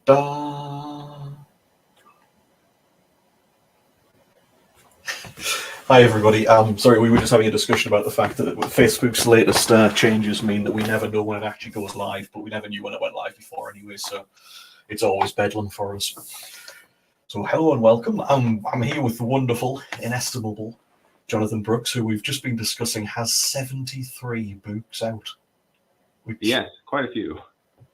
Da. Hi everybody. Sorry, we were just having a discussion about the fact that Facebook's latest changes mean that we never know when it actually goes live, but we never knew when it went live before anyway. So it's always bedlam for us. So hello and welcome. I'm here with the wonderful, inestimable Jonathan Brooks, who we've just been discussing has 73 books out. Yes, quite a few.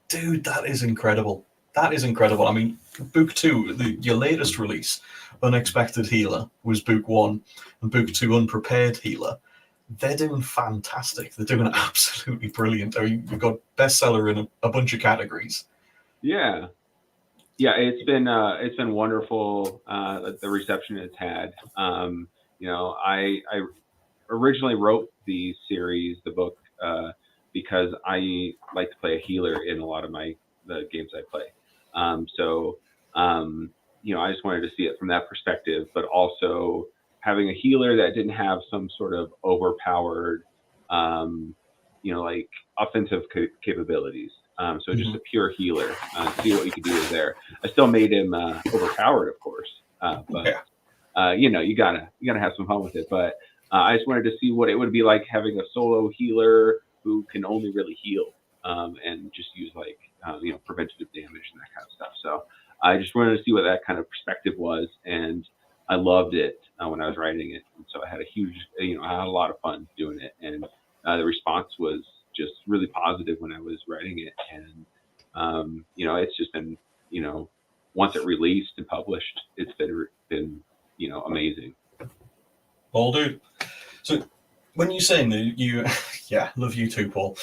Dude, that is incredible. That is incredible. I mean, book two, your latest release, Unexpected Healer, was book one, and book two, Unprepared Healer. They're doing fantastic. They're doing absolutely brilliant. I mean, you've got bestseller in a bunch of categories. Yeah, it's been wonderful. The reception it's had. I originally wrote the series, the book, because I like to play a healer in a lot of the games I play. I just wanted to see it from that perspective, but also having a healer that didn't have some sort of overpowered, like offensive capabilities. Just a pure healer. See what you could do there. I still made him overpowered, of course, you gotta have some fun with it. But I just wanted to see what it would be like having a solo healer who can only really heal and just use preventative damage and that kind of stuff. So I just wanted to see what that kind of perspective was, and I loved it when I was writing it. And so I had I had a lot of fun doing it, and the response was just really positive when I was writing it. And it's just been, once it released and published, it's been amazing. Well, dude. So when you're saying that yeah, love you too, Paul.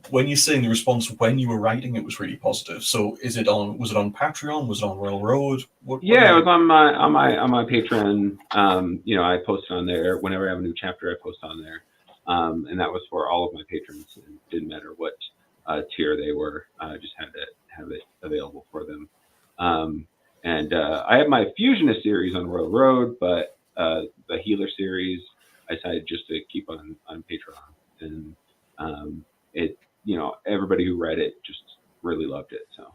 When you're saying the response when you were writing it was really positive. So was it on Patreon? Was it on Royal Road? It was on my Patreon. I post on there whenever I have a new chapter. I post on there, and that was for all of my patrons. It didn't matter what tier they were. I just had to have it available for them. I have my Fusionist series on Royal Road, but the Healer series I decided just to keep on Patreon, and everybody who read it just really loved it. So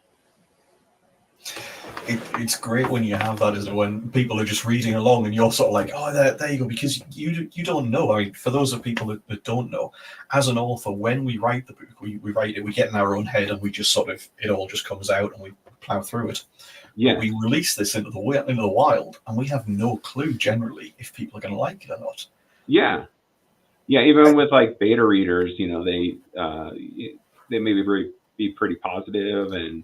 it's great when you have that, isn't it? When people are just reading along and you're sort of like, oh, there you go, because you don't know. I mean, for those of people that don't know, as an author, when we write the book, we write it, we get in our own head, and we just sort of, it all just comes out and we plow through it. Yeah. But we release this into the wild, and we have no clue generally if people are going to like it or not. Yeah. Even with like beta readers, they maybe be pretty positive and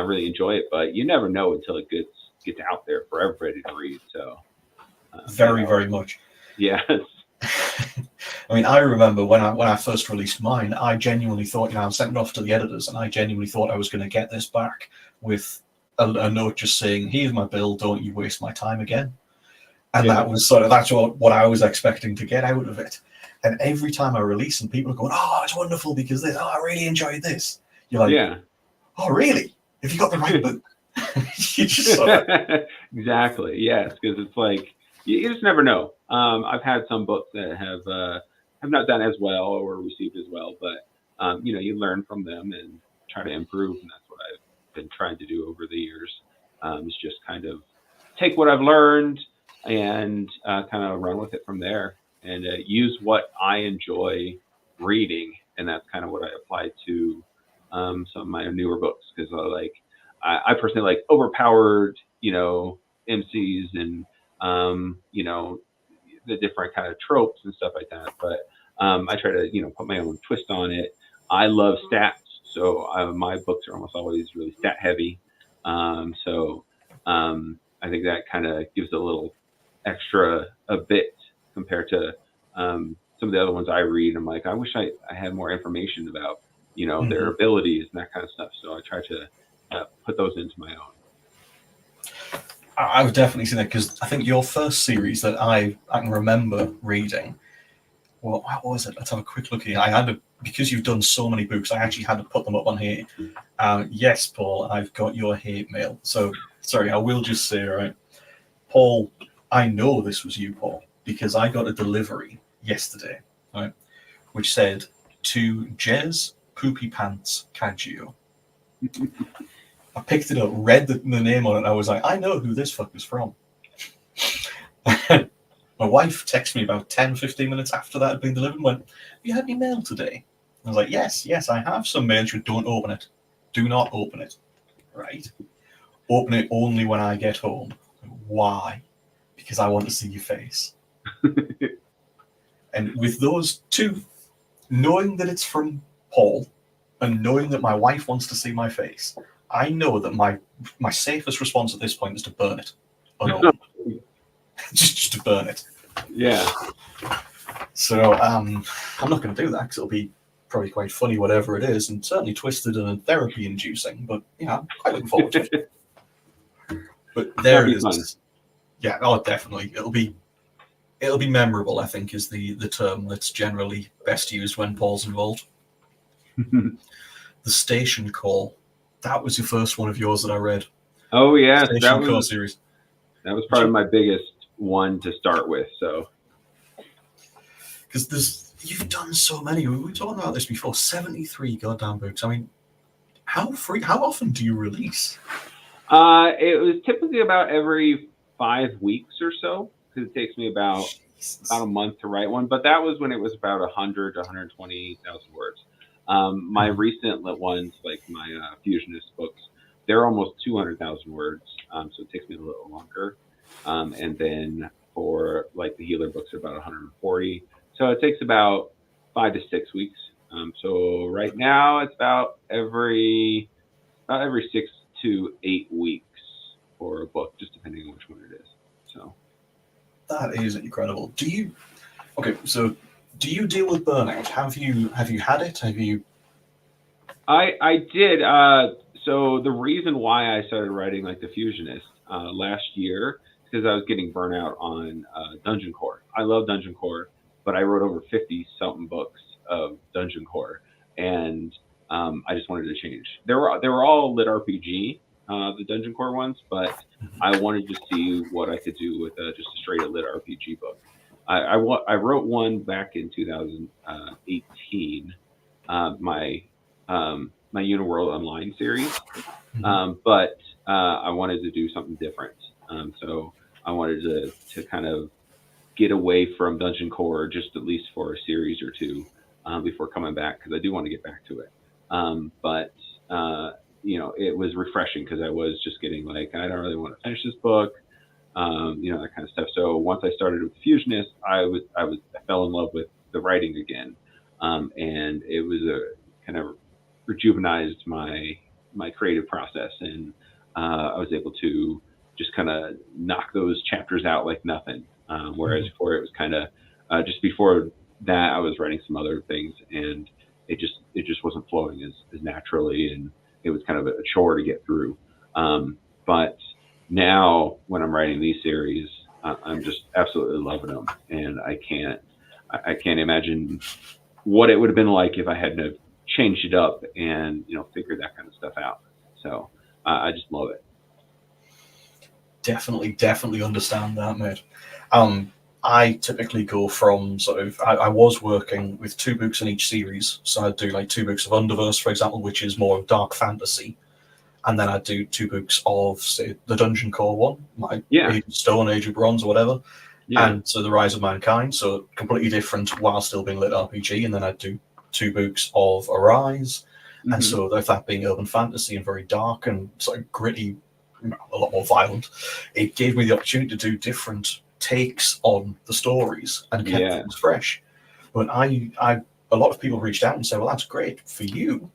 really enjoy it, but you never know until it gets out there for everybody to read. So very much. Yes. I mean, I remember when I first released mine, I genuinely thought, I sent it off to the editors, and I genuinely thought I was going to get this back with a note just saying, "Here's my bill. Don't you waste my time again." And that was that's what I was expecting to get out of it. And every time I release, and people are going, "Oh, it's wonderful because this. Oh, I really enjoyed this." You're like, "Oh, really? Have you got the right book?" You just sort of... Exactly. Yes, because it's like you just never know. I've had some books that have not done as well or received as well, but you learn from them and try to improve, and that's what I've been trying to do over the years. Is just kind of take what I've learned and kind of run with it from there, and use what I enjoy reading, and that's kind of what I apply to some of my newer books, because I personally like overpowered MCs and the different kind of tropes and stuff like that, but I try to put my own twist on it. I love stats, so my books are almost always really stat heavy, so I think that kind of gives a little extra a bit compared to some of the other ones I read. I'm like, I wish I had more information about their abilities and that kind of stuff, so I try to put those into my own. I've definitely seen that, because I think your first series that I can remember reading, well, what was it? Let's have a quick look here. Because you've done so many books, I actually had to put them up on here. Yes, Paul, I've got your hate mail. So, sorry, I will just say, right, Paul, I know this was you, Paul, because I got a delivery yesterday, right, which said, "To Jez Poopy Pants Cajiao." I picked it up, read the name on it, and I was like, I know who this fuck is from. My wife texted me about 10, 15 minutes after that had been delivered and went, have you had any mail today? I was like, yes, I have some mail. She went, don't open it. Do not open it. Right? Open it only when I get home. Why? Because I want to see your face. And with those two, knowing that it's from Paul and knowing that my wife wants to see my face, I know that my safest response at this point is to burn it unopened. just to burn it. Yeah. So I'm not going to do that because it'll be probably quite funny, whatever it is, and certainly twisted and therapy inducing. But yeah, I'm quite looking forward to it. But there it is. Fun. Yeah, oh, definitely. It'll be memorable, I think, is the term that's generally best used when Paul's involved. The Station Call. That was your first one of yours that I read. Oh yeah, Station Call series. That was probably my biggest one to start with. So, because you've done so many. We were talking about this before. 73 goddamn books. I mean, how often do you release? It was typically about every 5 weeks or so, because it takes me about a month to write one. But that was when it was about 100 to 120,000 words. My recent ones, like my Fusionist books, they're almost 200,000 words, so it takes me a little longer. And then for like the Healer books are about 140, so it takes about 5 to 6 weeks. So right now it's about every 6 to 8 weeks for a book, just depending on which one it is. So that is incredible. Do you deal with burnout? Have you had it? Have you? I did. So the reason why I started writing like the Fusionist last year is because I was getting burnout on Dungeon Core. I love Dungeon Core, but I wrote over 50 something books of Dungeon Core, and I just wanted to change. They were all lit RPG, the Dungeon Core ones, but I wanted to see what I could do with just a straight lit RPG book. I wrote one back in 2018, my Uniworld Online series, but I wanted to do something different. So I wanted to kind of get away from Dungeon Core just at least for a series or two before coming back, because I do want to get back to it. But it was refreshing because I was just getting like, I don't really want to finish this book, that kind of stuff. So once I started with Fusionist, I fell in love with the writing again, and it was a kind of rejuvenized my creative process, and I was able to just kind of knock those chapters out like nothing. Whereas before it was kind of just before that I was writing some other things, and it just wasn't flowing as naturally, and it was kind of a chore to get through. But now when I'm writing these series, I'm just absolutely loving them, and I can't imagine what it would have been like if I hadn't have changed it up and figured that kind of stuff out. So I just love it. Definitely understand that, mate. I typically go from sort of, I was working with 2 books in each series. So I'd do like 2 books of Underverse, for example, which is more dark fantasy. And then I'd do 2 books of, say, the Dungeon Core one, like Age of Stone, Age of Bronze, or whatever. Yeah. And so the Rise of Mankind, so completely different while still being lit RPG. And then I'd do 2 books of Arise. And so if that being urban fantasy and very dark and sort of gritty, a lot more violent, it gave me the opportunity to do different takes on the stories and kept things fresh. But a lot of people reached out and said, well, that's great for you,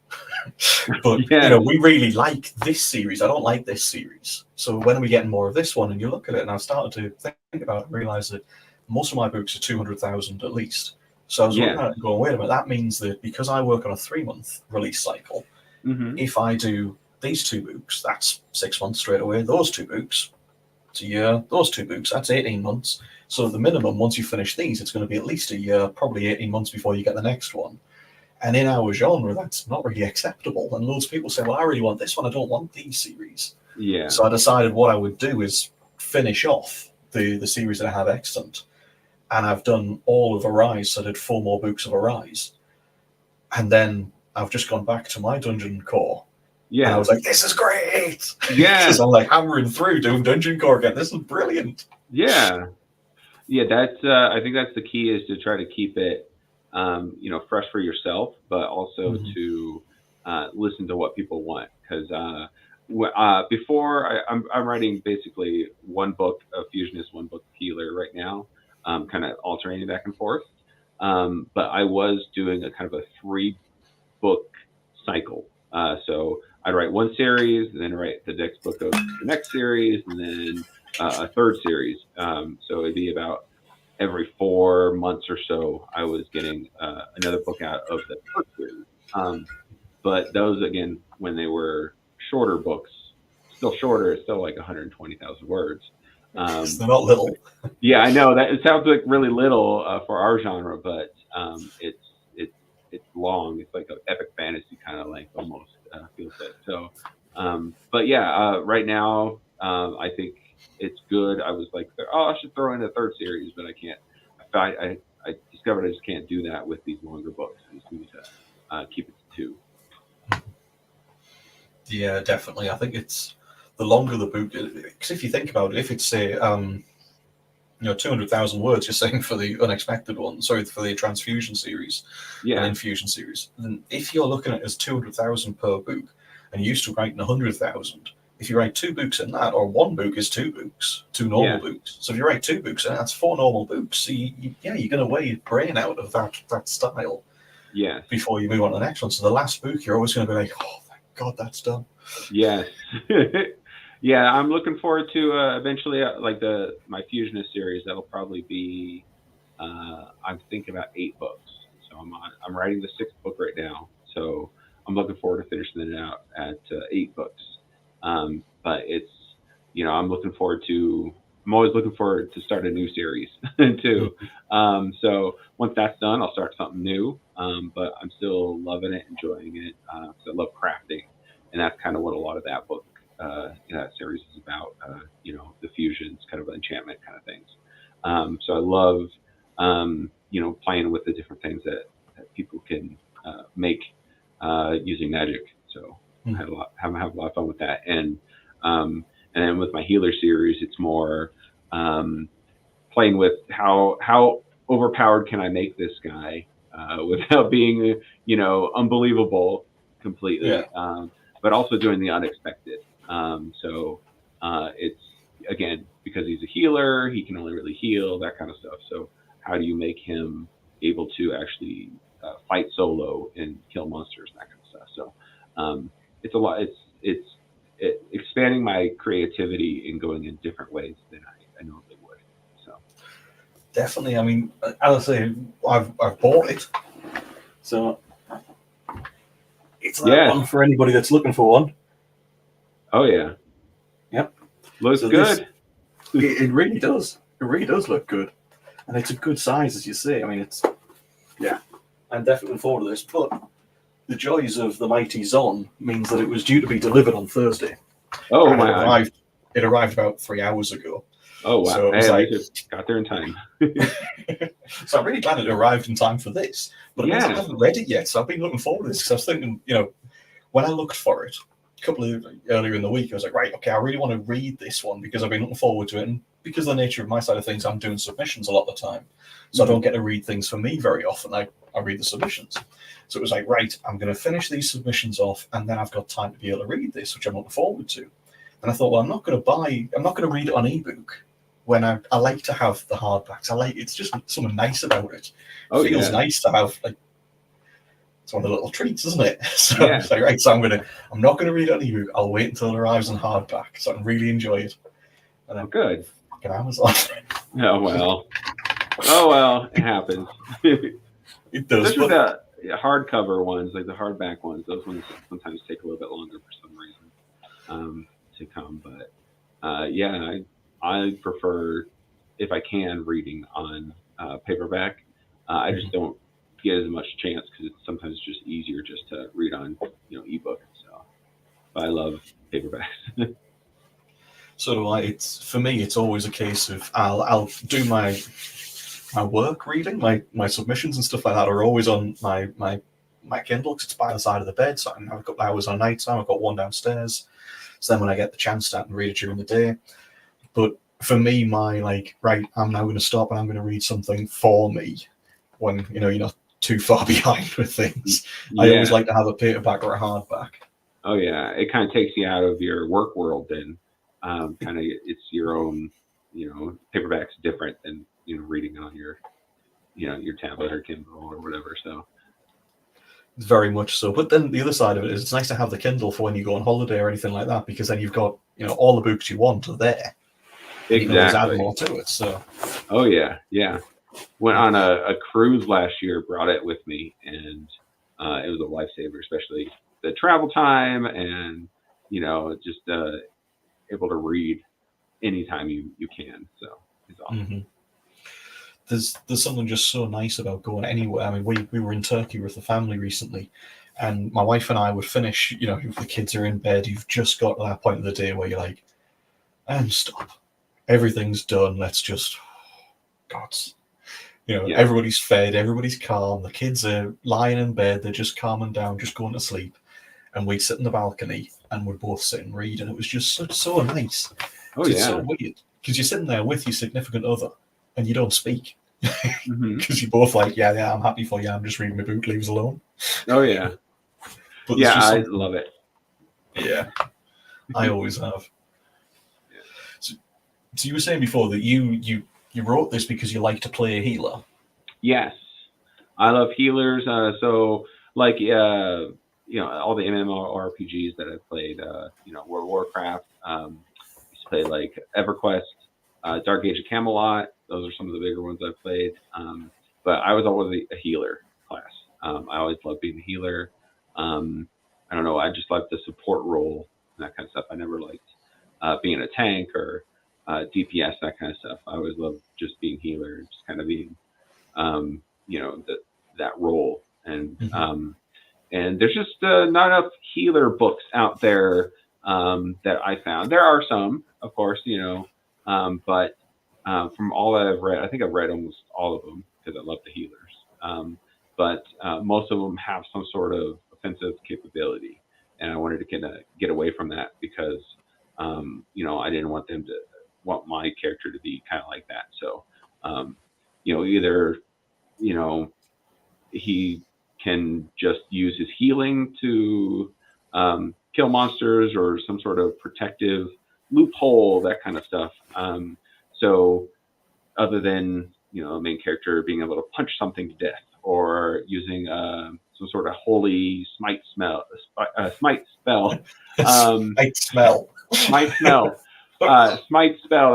but we really like this series. I don't like this series, so when are we getting more of this one? And you look at it, and I started to think about it and realize that most of my books are 200,000 at least. So I was looking at it and going, wait a minute, that means that because I work on a 3-month release cycle, if I do these 2 books, that's 6 months straight away. Those 2 books, it's a year. Those 2 books, that's 18 months. So the minimum, once you finish these, it's going to be at least a year, probably 18 months before you get the next one. And in our genre, that's not really acceptable. And loads of people say, well, I really want this one. I don't want these series. Yeah. So I decided what I would do is finish off the series that I have extant. And I've done all of Arise, so I did 4 more books of Arise. And then I've just gone back to my Dungeon Core. Yeah. And I was like, this is great. great. Yeah. Because I'm like hammering through doing Dungeon Core again. This is brilliant. Yeah. That's I think that's the key, is to try to keep it fresh for yourself, but also to listen to what people want. Because before I'm writing basically one book of Fusionist, one book of Healer right now, kind of alternating back and forth. But I was doing a kind of a 3-book cycle. So I'd write one series, and then write the next book of the next series, and then a third series. So it'd be about every 4 months or so, I was getting another book out of the first series. But those, again, when they were shorter books, still shorter, it's still like 120,000 words. They're not little. Yeah, I know that it sounds like really little for our genre, but it's long. It's like an epic fantasy kind of length almost, feels it. So, but yeah, right now I think it's good. I was like, I should throw in a third series, but I can't. I discovered I just can't do that with these longer books. I just need to keep it to 2. Yeah, definitely. I think it's the longer the book, because if you think about it, if it's say 200,000 words, you're saying, for the unexpected one, sorry, for the transfusion series, and infusion series, then if you're looking at it as 200,000 per book, and you're used to writing 100,000, if you write 2 books in that, or 1 book is 2 books, 2 normal books. So if you write 2 books, that's 4 normal books. So you're going to wear your brain out of that style. Yeah. Before you move on to the next one. So the last book, you're always going to be like, oh, thank God that's done. Yes. Yeah, I'm looking forward to eventually like my Fusionist series. That'll probably be I'm thinking about 8 books. So I'm writing the 6th book right now. So I'm looking forward to finishing it out at 8 books. But it's I'm always looking forward to start a new series too. So once that's done, I'll start something new. But I'm still loving it, enjoying it. 'Cause I love crafting, and that's kind of what a lot of that book, that series is about. The fusions, kind of enchantment kind of things. So I love, playing with the different things that people can make using magic. So I had have a lot of fun with that, and then with my Healer series, it's more playing with how overpowered can I make this guy without being unbelievable completely. Yeah. But also doing the unexpected. So it's, again, because he's a healer, he can only really heal, that kind of stuff. So how do you make him able to actually fight solo and kill monsters and that kind of stuff? So it's a lot. It's expanding my creativity and going in different ways than I normally would. So definitely. I mean, as I say, I've bought it, so it's that one for anybody that's looking for one. Oh yeah. Yep. Looks good. It really does. It really does look good, and it's a good size, as you say. I mean, I'm definitely looking forward to this, but the joys of the mighty Zon means that it was due to be delivered on Thursday. Oh my! It arrived about 3 hours ago. Oh wow! So it was got there in time. So I'm really glad it arrived in time for this. But I haven't read it yet, so I've been looking forward to this, because I was thinking, when I looked for it earlier in the week, I was like, right, okay, I really want to read this one because I've been looking forward to it, and because of the nature of my side of things, I'm doing submissions a lot of the time, so I don't get to read things for me very often. I read the submissions. So it was like, right, I'm going to finish these submissions off, and then I've got time to be able to read this, which I'm looking forward to. And I thought, well, I'm not going to read it on ebook when I like to have the hardbacks. It's just something nice about it. It feels nice to have, like, it's one of the little treats, isn't it? So it's like, right, so I'm not going to read it on ebook. I'll wait until it arrives on hardback, so I can really enjoy it. And then good. Fucking Amazon. Oh well, it happens. It does. Especially the hardcover ones, like the hardback ones. Those ones sometimes take a little bit longer for some reason to come. But I prefer, if I can, reading on paperback. I just don't get as much chance because it's sometimes just easier just to read on ebook. So, but I love paperbacks. So do I. For me, it's always a case of I'll do my work reading, my submissions and stuff like that are always on my Kindle, because it's by the side of the bed, so I can have a couple hours on night time. I've got one downstairs, So then when I get the chance to read it during the day. But for me, my like, right, I'm now going to stop and I'm going to read something for me when, you're not too far behind with things. Yeah. I always like to have a paperback or a hardback. Oh yeah, it kind of takes you out of your work world. Then, kind of, it's your own. Paperback's different than reading on your, your tablet or Kindle or whatever. So. Very much so. But then the other side of it is it's nice to have the Kindle for when you go on holiday or anything like that, because then you've got, all the books you want are there. Exactly. You can always add more to it. So. Oh yeah, yeah. Went on a cruise last year, brought it with me, and it was a lifesaver, especially the travel time and, just able to read anytime you can. So it's awesome. Mm-hmm. There's something just so nice about going anywhere. I mean, we were in Turkey with the family recently, and my wife and I would finish, if the kids are in bed, you've just got to that point of the day where you're like, and stop. Everything's done. Let's just, gods. Yeah. Everybody's fed, everybody's calm, the kids are lying in bed, they're just calming down, just going to sleep. And we'd sit in the balcony and we'd both sit and read, and it was just so nice. Oh yeah. It's so weird because you're sitting there with your significant other and you don't speak. Because you're both like, yeah, I'm happy for you. I'm just reading my book. Leave us alone. Oh yeah. But yeah, I love it. Yeah, I always have. Yeah. So you were saying before that you wrote this because you like to play a healer. Yes, I love healers. So like all the MMORPGs that I've played. World of Warcraft. Used to play like EverQuest, Dark Age of Camelot. Those are some of the bigger ones I've played. But I was always a healer class. I always loved being a healer. I don't know. I just liked the support role and that kind of stuff. I never liked being a tank or DPS, that kind of stuff. I always loved just being healer, just kind of being, that role. And and there's just not enough healer books out there that I found. There are some, of course, but from all that I've read, I think I've read almost all of them because I love the healers. But most of them have some sort of offensive capability, and I wanted to get away from that because, I didn't want my character to be kind of like that. So, either, he can just use his healing to kill monsters or some sort of protective loophole, that kind of stuff. So other than, a main character being able to punch something to death or using some sort of holy smite spell, smite spell,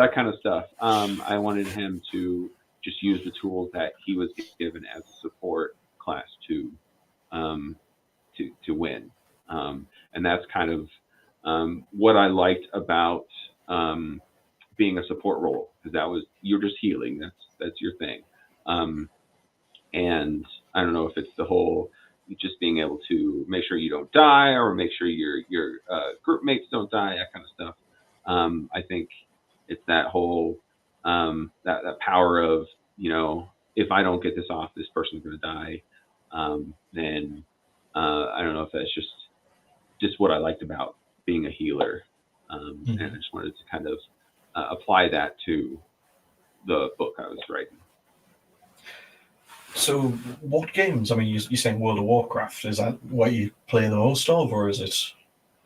that kind of stuff. I wanted him to just use the tools that he was given as a support class to win. And that's kind of what I liked about being a support role, because you're just healing. That's your thing. And I don't know if it's the whole just being able to make sure you don't die or make sure your group mates don't die, that kind of stuff. I think it's that whole that power of, if I don't get this off, this person's going to die. Then I don't know if that's just what I liked about being a healer. And I just wanted to kind of apply that to the book I was writing. So what games? I mean, you're saying World of Warcraft. Is that what you play the most of, or is it?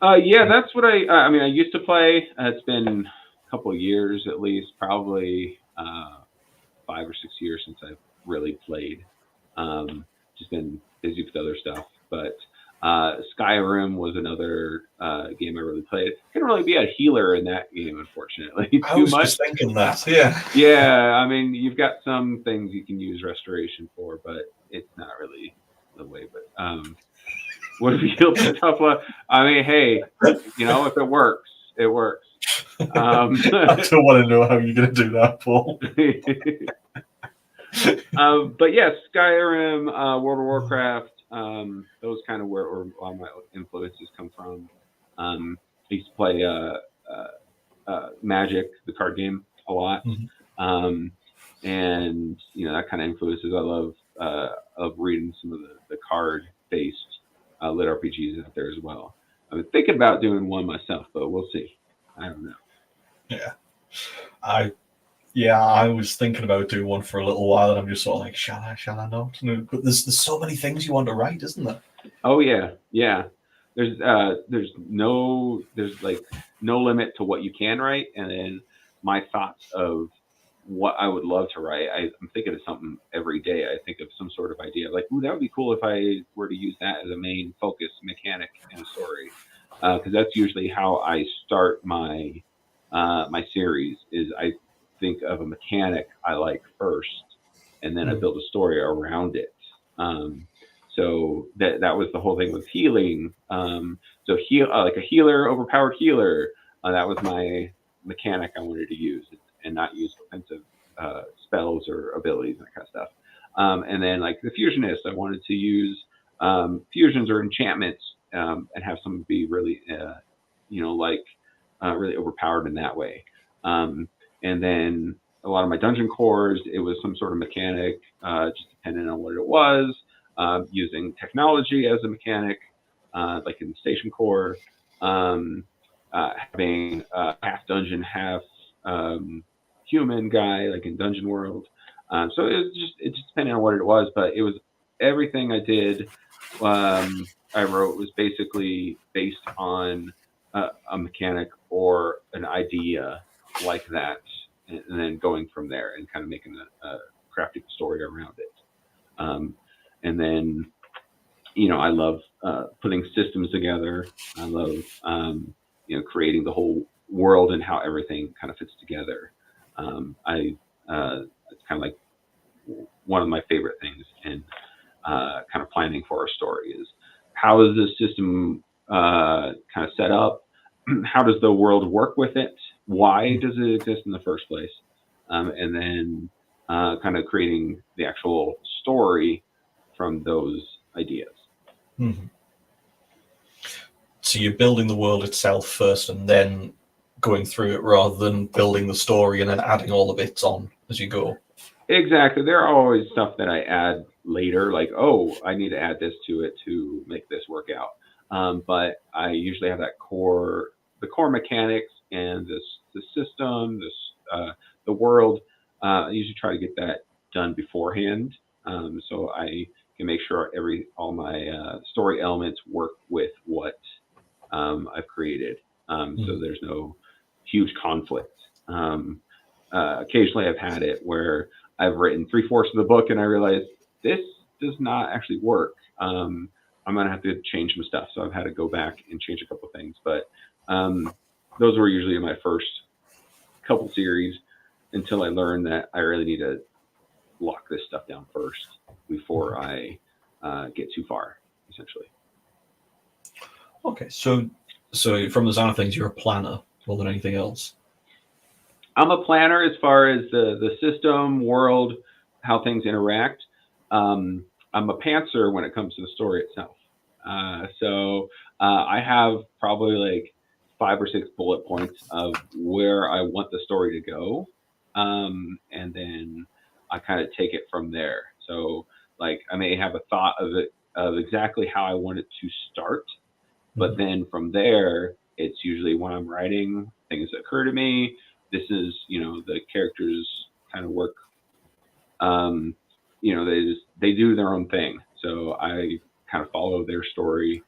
Yeah, that's what I used to play. It's been a couple of years at least, probably 5 or 6 years since I've really played. Just been busy with other stuff. But Skyrim was another game I really played. Couldn't really be a healer in that game, unfortunately. I was just thinking that, yeah. Yeah, I mean, you've got some things you can use restoration for, but it's not really the way. But what if you heal the tough love? I mean, hey, if it works, it works. I don't want to know how you're going to do that, Paul. But yes, Skyrim, World of Warcraft, those kind of where a lot of my influences come from. I used to play Magic, the card game, a lot. And that kind of influences. I love reading some of the card-based lit RPGs out there as well. been thinking about doing one myself, but we'll see. I don't know. Yeah. I was thinking about doing one for a little while, and I'm just sort of like, shall I not? No, but there's so many things you want to write, isn't there? Oh yeah, yeah. There's like no limit to what you can write, and then my thoughts of what I would love to write. I'm thinking of something every day. I think of some sort of idea, like, ooh, that would be cool if I were to use that as a main focus mechanic in a story, because that's usually how I start my series. Is I think of a mechanic I like first, and then I build a story around it. So that was the whole thing with healing. So like a healer, overpowered healer. That was my mechanic I wanted to use, and not use offensive spells or abilities and that kind of stuff. And then like the fusionist, I wanted to use fusions or enchantments, and have some be really, really overpowered in that way. And then a lot of my dungeon cores, it was some sort of mechanic, just depending on what it was. Using technology as a mechanic, like in the station core, having half dungeon, half human guy, like in Dungeon World. So it just depended on what it was, but it was everything I did. I wrote was basically based on a mechanic or an idea like that, and then going from there and kind of making a crafting story around it. And then, I love putting systems together. I love, creating the whole world and how everything kind of fits together. It's kind of like one of my favorite things in kind of planning for a story is how is this system kind of set up? How does the world work with it? Why does it exist in the first place? And then kind of creating the actual story from those ideas. Mm-hmm. So you're building the world itself first and then going through it, rather than building the story and then adding all the bits on as you go. Exactly. There are always stuff that I add later, like, oh, I need to add this to it to make this work out. But I usually have the core mechanics and the system, the world. I usually try to get that done beforehand, so I can make sure all my story elements work with what I've created. So there's no huge conflict. Occasionally, I've had it where I've written 3/4 of the book and I realize this does not actually work. I'm gonna have to change some stuff, so I've had to go back and change a couple things. But those were usually my first couple series, until I learned that I really need to lock this stuff down first before I get too far, essentially. Okay, so from the sound of things, you're a planner more than anything else. I'm a planner as far as the system, world, how things interact. I'm a pantser when it comes to the story itself. So I have probably like 5 or 6 bullet points of where I want the story to go, and then I kind of take it from there. So like I may have a thought of exactly how I want it to start, but then from there, it's usually when I'm writing things that occur to me. This is, the characters kind of work. They do their own thing. So I kind of follow their story,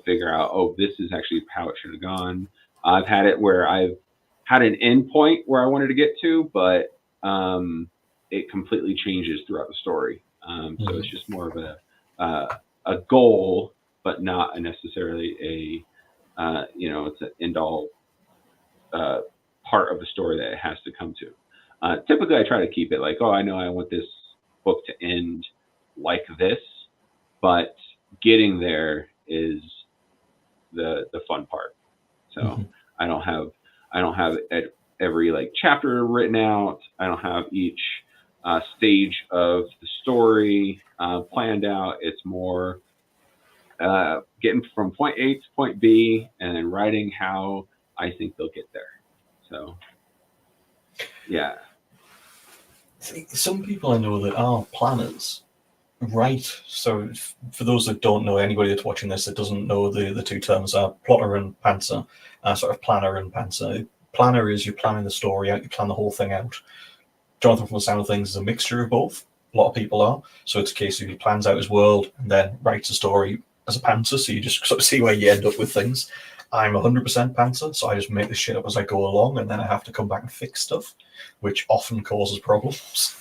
figure out, oh, this is actually how it should have gone. I've had it where I've had an end point where I wanted to get to, but it completely changes throughout the story. So it's just more of a goal, but not necessarily it's an end all part of the story that it has to come to. Typically, I try to keep it like, oh, I know I want this book to end like this, but getting there is the fun part. So I don't have every like chapter written out. I don't have each stage of the story planned out. It's more getting from point A to point B and then writing how I think they'll get there. So, yeah. See, some people I know that are planners, Right. So for those that don't know, anybody that's watching this that doesn't know the two terms are plotter and pantser, sort of planner and pantser. Planner is you're planning the story out, you plan the whole thing out. Jonathan, from the sound of things, is a mixture of both. A lot of people are. So it's a case of he plans out his world and then writes a story as a pantser, so you just sort of see where you end up with things. I'm 100% pantser, so I just make this shit up as I go along, and then I have to come back and fix stuff, which often causes problems.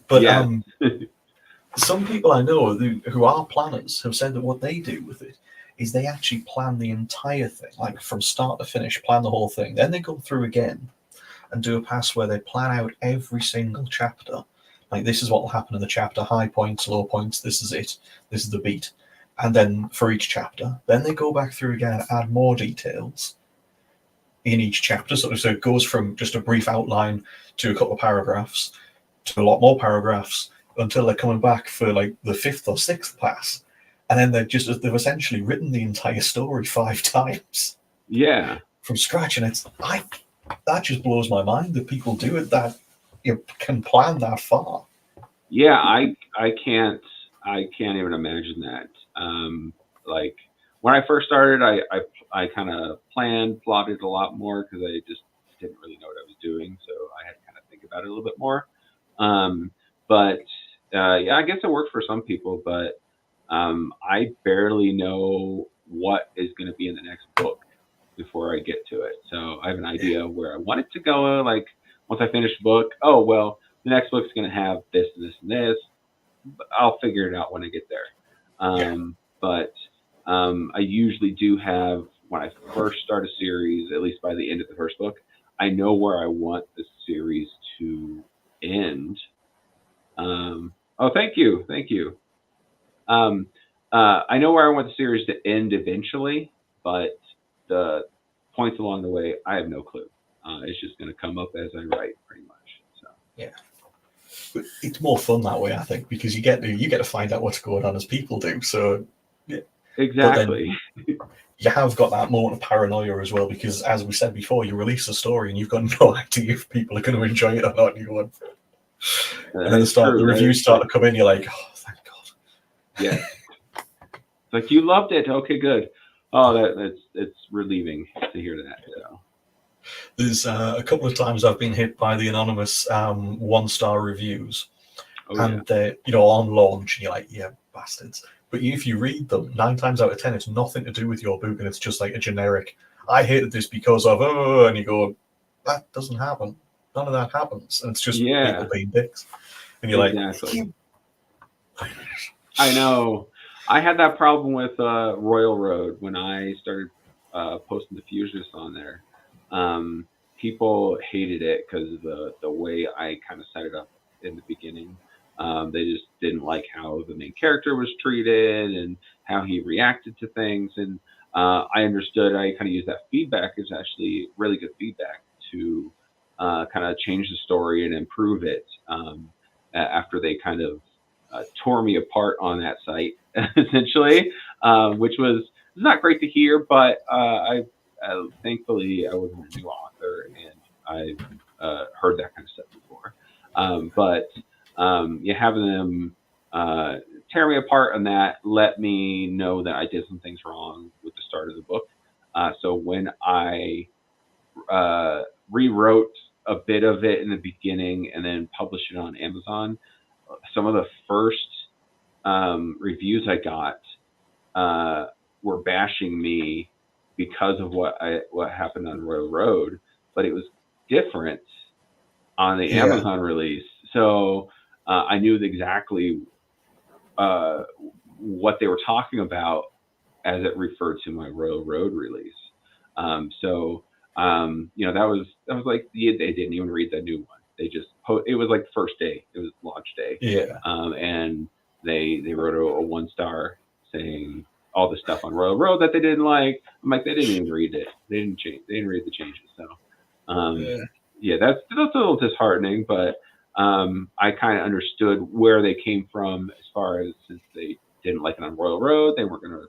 But Yeah. some people I know who are planners have said that what they do with it is they actually plan the entire thing, like from start to finish, plan the whole thing. Then they go through again and do a pass where they plan out every single chapter. Like, this is what will happen in the chapter, high points, low points, this is it, this is the beat. And then for each chapter, then they go back through again and add more details in each chapter. So it goes from just a brief outline to a couple of paragraphs to a lot more paragraphs until they're coming back for like the fifth or sixth pass. And then they've essentially written the entire story 5 times. Yeah. From scratch. And that just blows my mind that people do it, that you can plan that far. Yeah, I can't even imagine that. Like when I first started, I kind of plotted a lot more because I just didn't really know what I was doing, so I had to kind of think about it a little bit more. But yeah, I guess it worked for some people, but I barely know what is going to be in the next book before I get to it. So I have an idea of where I want it to go. Like once I finish the book, oh well, the next book's going to have this and this and this. I'll figure it out when I get there. But I usually do have, when I first start a series, at least by the end of the first book, I know where I want the series to end. Oh, thank you. I know where I want the series to end eventually, but the points along the way, I have no clue. It's just going to come up as I write, pretty much. So yeah, but it's more fun that way, I think, because you get to find out what's going on as people do. So yeah, exactly. But then you have got that moment of paranoia as well, because as we said before, you release a story and you've got no idea if people are going to enjoy it or not. And then the reviews start to come in. You're like, oh, thank God. Yeah. Like, you loved it. Okay, good. Oh, it's relieving to hear that. So. There's a couple of times I've been hit by the anonymous 1-star reviews, and they're on launch, and you're like, yeah, bastards. But if you read them, 9 times out of 10, it's nothing to do with your book, and it's just like a generic, I hated this because of, and you go, that doesn't happen. None of that happens, and it's just people being dicks. And you're exactly. Like, I know. I had that problem with Royal Road when I started posting the Fusionists on there. People hated it because of the way I kind of set it up in the beginning. They just didn't like how the main character was treated and how he reacted to things. And I understood. I kind of used that feedback as actually really good feedback to kind of change the story and improve it after they kind of tore me apart on that site, essentially, which was not great to hear. But thankfully, I wasn't a new author, and I've heard that kind of stuff before. But having them tear me apart on that let me know that I did some things wrong with the start of the book. So when I rewrote a bit of it in the beginning and then published it on Amazon, some of the first reviews I got were bashing me because of what happened on Royal Road, but it was different on the Amazon release. So I knew exactly what they were talking about as it referred to my Royal Road release. That was like they didn't even read the new one. They just it was like the first day. It was launch day. Yeah. And they wrote a 1-star saying all the stuff on Royal Road that they didn't like. I'm like, they didn't even read it. They didn't read the changes. So that's a little disheartening, but I kind of understood where they came from as far as, since they didn't like it on Royal Road, they weren't gonna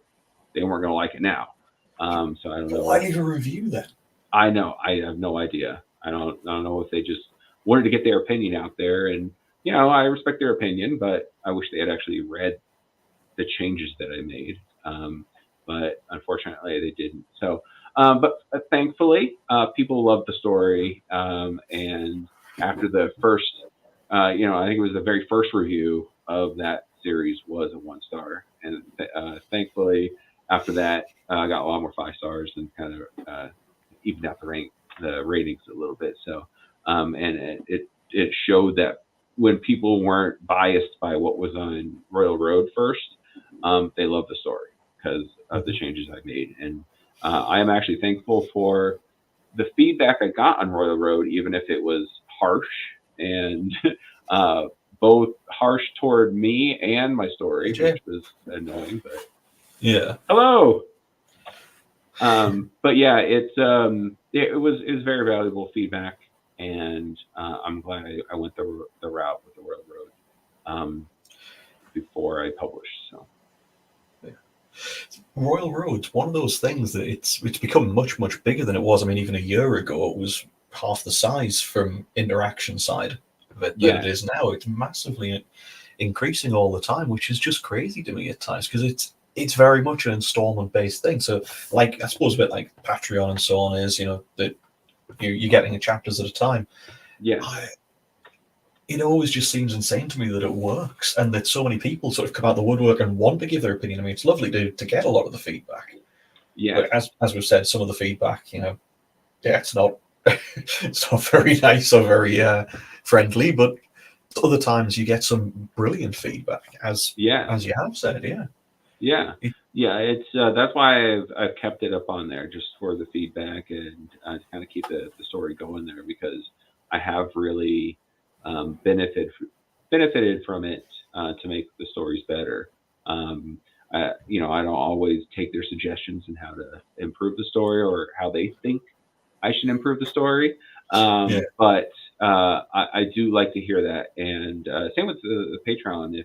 like it now. So I don't know. Why leave a review then? I know. I have no idea. I don't know if they just wanted to get their opinion out there, and I respect their opinion, but I wish they had actually read the changes that I made. But unfortunately, they didn't. So, but thankfully, people loved the story. And after the first, I think it was the very first review of that series was a 1 star, and thankfully, after that, I got a lot more 5 stars and kind of evened out the ratings a little bit. So, and it showed that when people weren't biased by what was on Royal Road first, they loved the story because of the changes I made. And I am actually thankful for the feedback I got on Royal Road, even if it was harsh and both harsh toward me and my story, which was annoying. But yeah, hello. But yeah, it was very valuable feedback, and I'm glad I went the route with the Royal Road before I published. So. Royal Road's one of those things that it's become much, much bigger than it was. I mean, even a year ago, it was half the size from interaction side of it than it is now. It's massively increasing all the time, which is just crazy to me at times because it's very much an installment based thing. So, like, I suppose a bit like Patreon and so on is, that you're getting it chapters at a time. Yeah. It always just seems insane to me that it works and that so many people sort of come out the woodwork and want to give their opinion. I mean, it's lovely to get a lot of the feedback. Yeah. But as we've said, some of the feedback, it's not it's not very nice or very friendly. But other times you get some brilliant feedback, as you have said. It's that's why I've kept it up on there just for the feedback and to kind of keep the story going there because I have really benefited from it to make the stories better. I don't always take their suggestions and how to improve the story or how they think I should improve the story. But I do like to hear that. And same with the Patreon.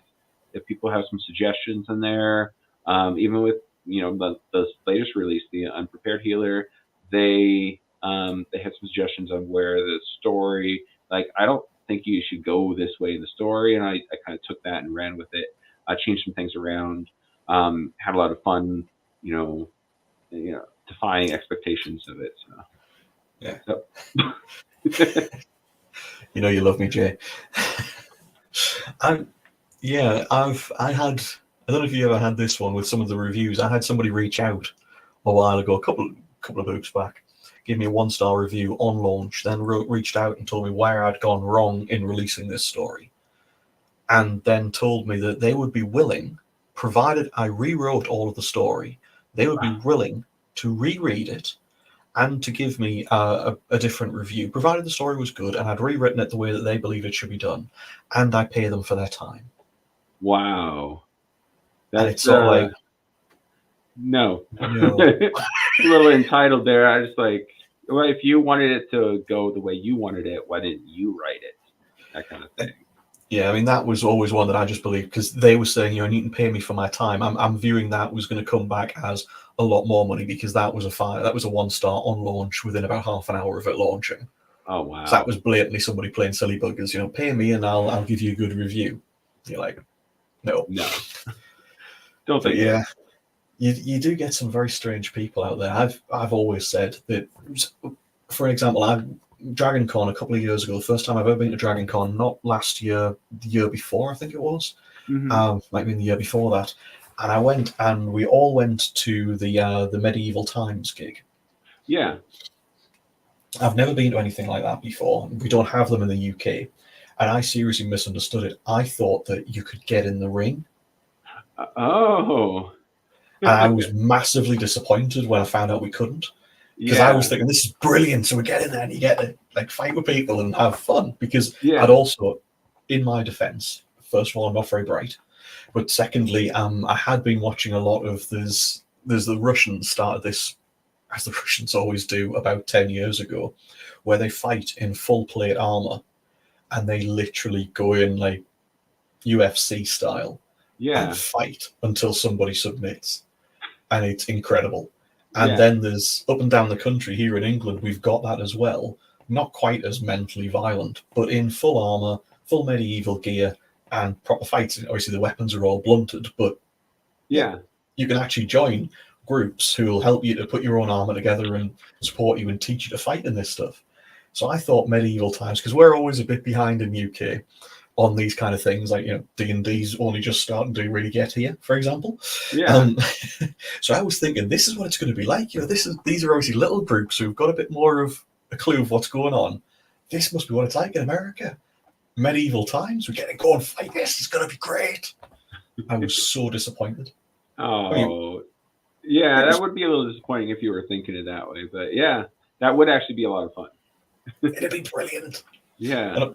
If people have some suggestions in there, even with the latest release, the Unprepared Healer, they had some suggestions on where the story, like I don't think you should go this way in the story, and I kind of took that and ran with it. I changed some things around, had a lot of fun, defying expectations of it. So. Yeah. So. You love me, Jay. I don't know if you ever had this one with some of the reviews. I had somebody reach out a while ago, a couple of books back, give me a 1-star review on launch, then reached out and told me where I'd gone wrong in releasing this story, and then told me that they would be willing, provided I rewrote all of the story, they would be willing to reread it and to give me a different review, provided the story was good and I'd rewritten it the way that they believe it should be done, and I pay them for their time. Wow. And it's sort of like, no. A little entitled there. I was like, well, if you wanted it to go the way you wanted it, why didn't you write it? That kind of thing. Yeah, I mean, that was always one that I just believed because they were saying, you need to pay me for my time. I'm viewing that was going to come back as a lot more money because that was a 1-star on launch within about half an hour of it launching. Oh, wow. So that was blatantly somebody playing silly buggers, pay me and I'll give you a good review. You're like, no. Don't think. Yeah. You do get some very strange people out there. I've always said that, for example, Dragon Con a couple of years ago, the first time I've ever been to Dragon Con, not last year, the year before, I think it was. Might have been the year before that. And I went and we all went to the Medieval Times gig. Yeah. I've never been to anything like that before. We don't have them in the UK. And I seriously misunderstood it. I thought that you could get in the ring. Oh. And I was massively disappointed when I found out we couldn't. Because I was thinking, this is brilliant. So we get in there and you get to fight with people and have fun. Because I'd also, in my defense, first of all, I'm not very bright. But secondly, I had been watching a lot of there's the Russians started this, as the Russians always do, about 10 years ago, where they fight in full plate armor and they literally go in like UFC style and fight until somebody submits. And it's incredible. And then there's up and down the country here in England, we've got that as well. Not quite as mentally violent, but in full armor, full medieval gear and proper fights. Obviously, the weapons are all blunted, but Yeah. you can actually join groups who will help you to put your own armor together and support you and teach you to fight in this stuff. So I thought medieval times, because we're always a bit behind in UK on these kind of things, like, D&D's only just starting to really get here, for example. Yeah. So I was thinking, this is what it's going to be like. These are obviously little groups who've got a bit more of a clue of what's going on. This must be what it's like in America. Medieval times, we get to go and fight this. It's going to be great. I was so disappointed. Oh, yeah, that would be a little disappointing if you were thinking it that way. But yeah, that would actually be a lot of fun. It'd be brilliant. Yeah. And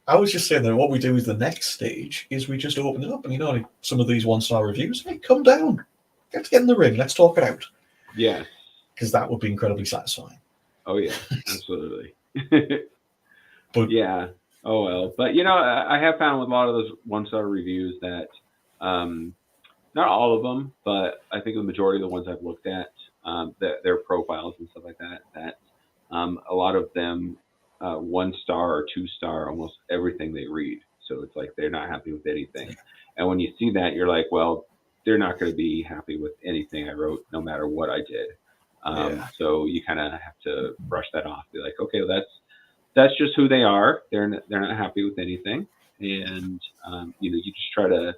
I was just saying that what we do is the next stage is we just open it up, and like some of these 1-star reviews, hey, come down, let's get in the ring, let's talk it out. Yes. Because that would be incredibly satisfying. Oh yeah, absolutely. But yeah. Oh well, but I have found with a lot of those 1-star reviews that, not all of them, but I think the majority of the ones I've looked at, their profiles and stuff like that, a lot of them, 1-star or 2-star almost everything they read. So it's like they're not happy with anything. And when you see that, you're like, well, they're not going to be happy with anything I wrote, no matter what I did. So you kind of have to brush that off. Be like, okay, well, that's just who they are. They're not happy with anything, and you just try to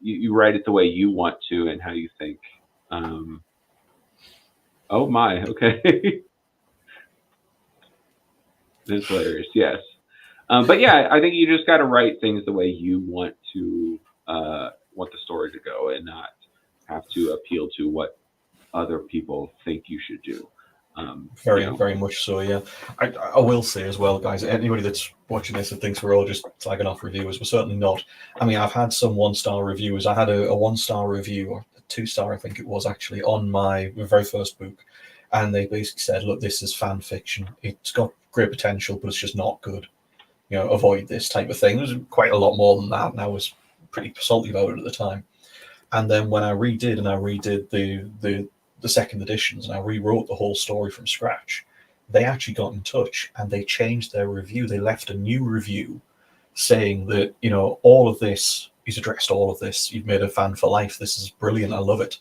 you write it the way you want to and how you think. Oh my, okay. That's hilarious. Yes. But yeah, I think you just got to write things the way you want the story to go, and not have to appeal to what other people think you should do. Very much so, yeah. I will say as well, guys, anybody that's watching this and thinks we're all just slagging off reviewers, we're certainly not. I mean, I've had some 1-star reviews. I had a 1-star review, or a 2-star, I think it was, actually, on my very first book. And they basically said, look, this is fan fiction. It's got great potential, but it's just not good. Avoid this type of thing. There's quite a lot more than that, and I was pretty salty about it at the time. And then when I redid the second editions, and I rewrote the whole story from scratch, they actually got in touch and they changed their review. They left a new review saying that, all of this, he's addressed all of this. You've made a fan for life. This is brilliant. I love it.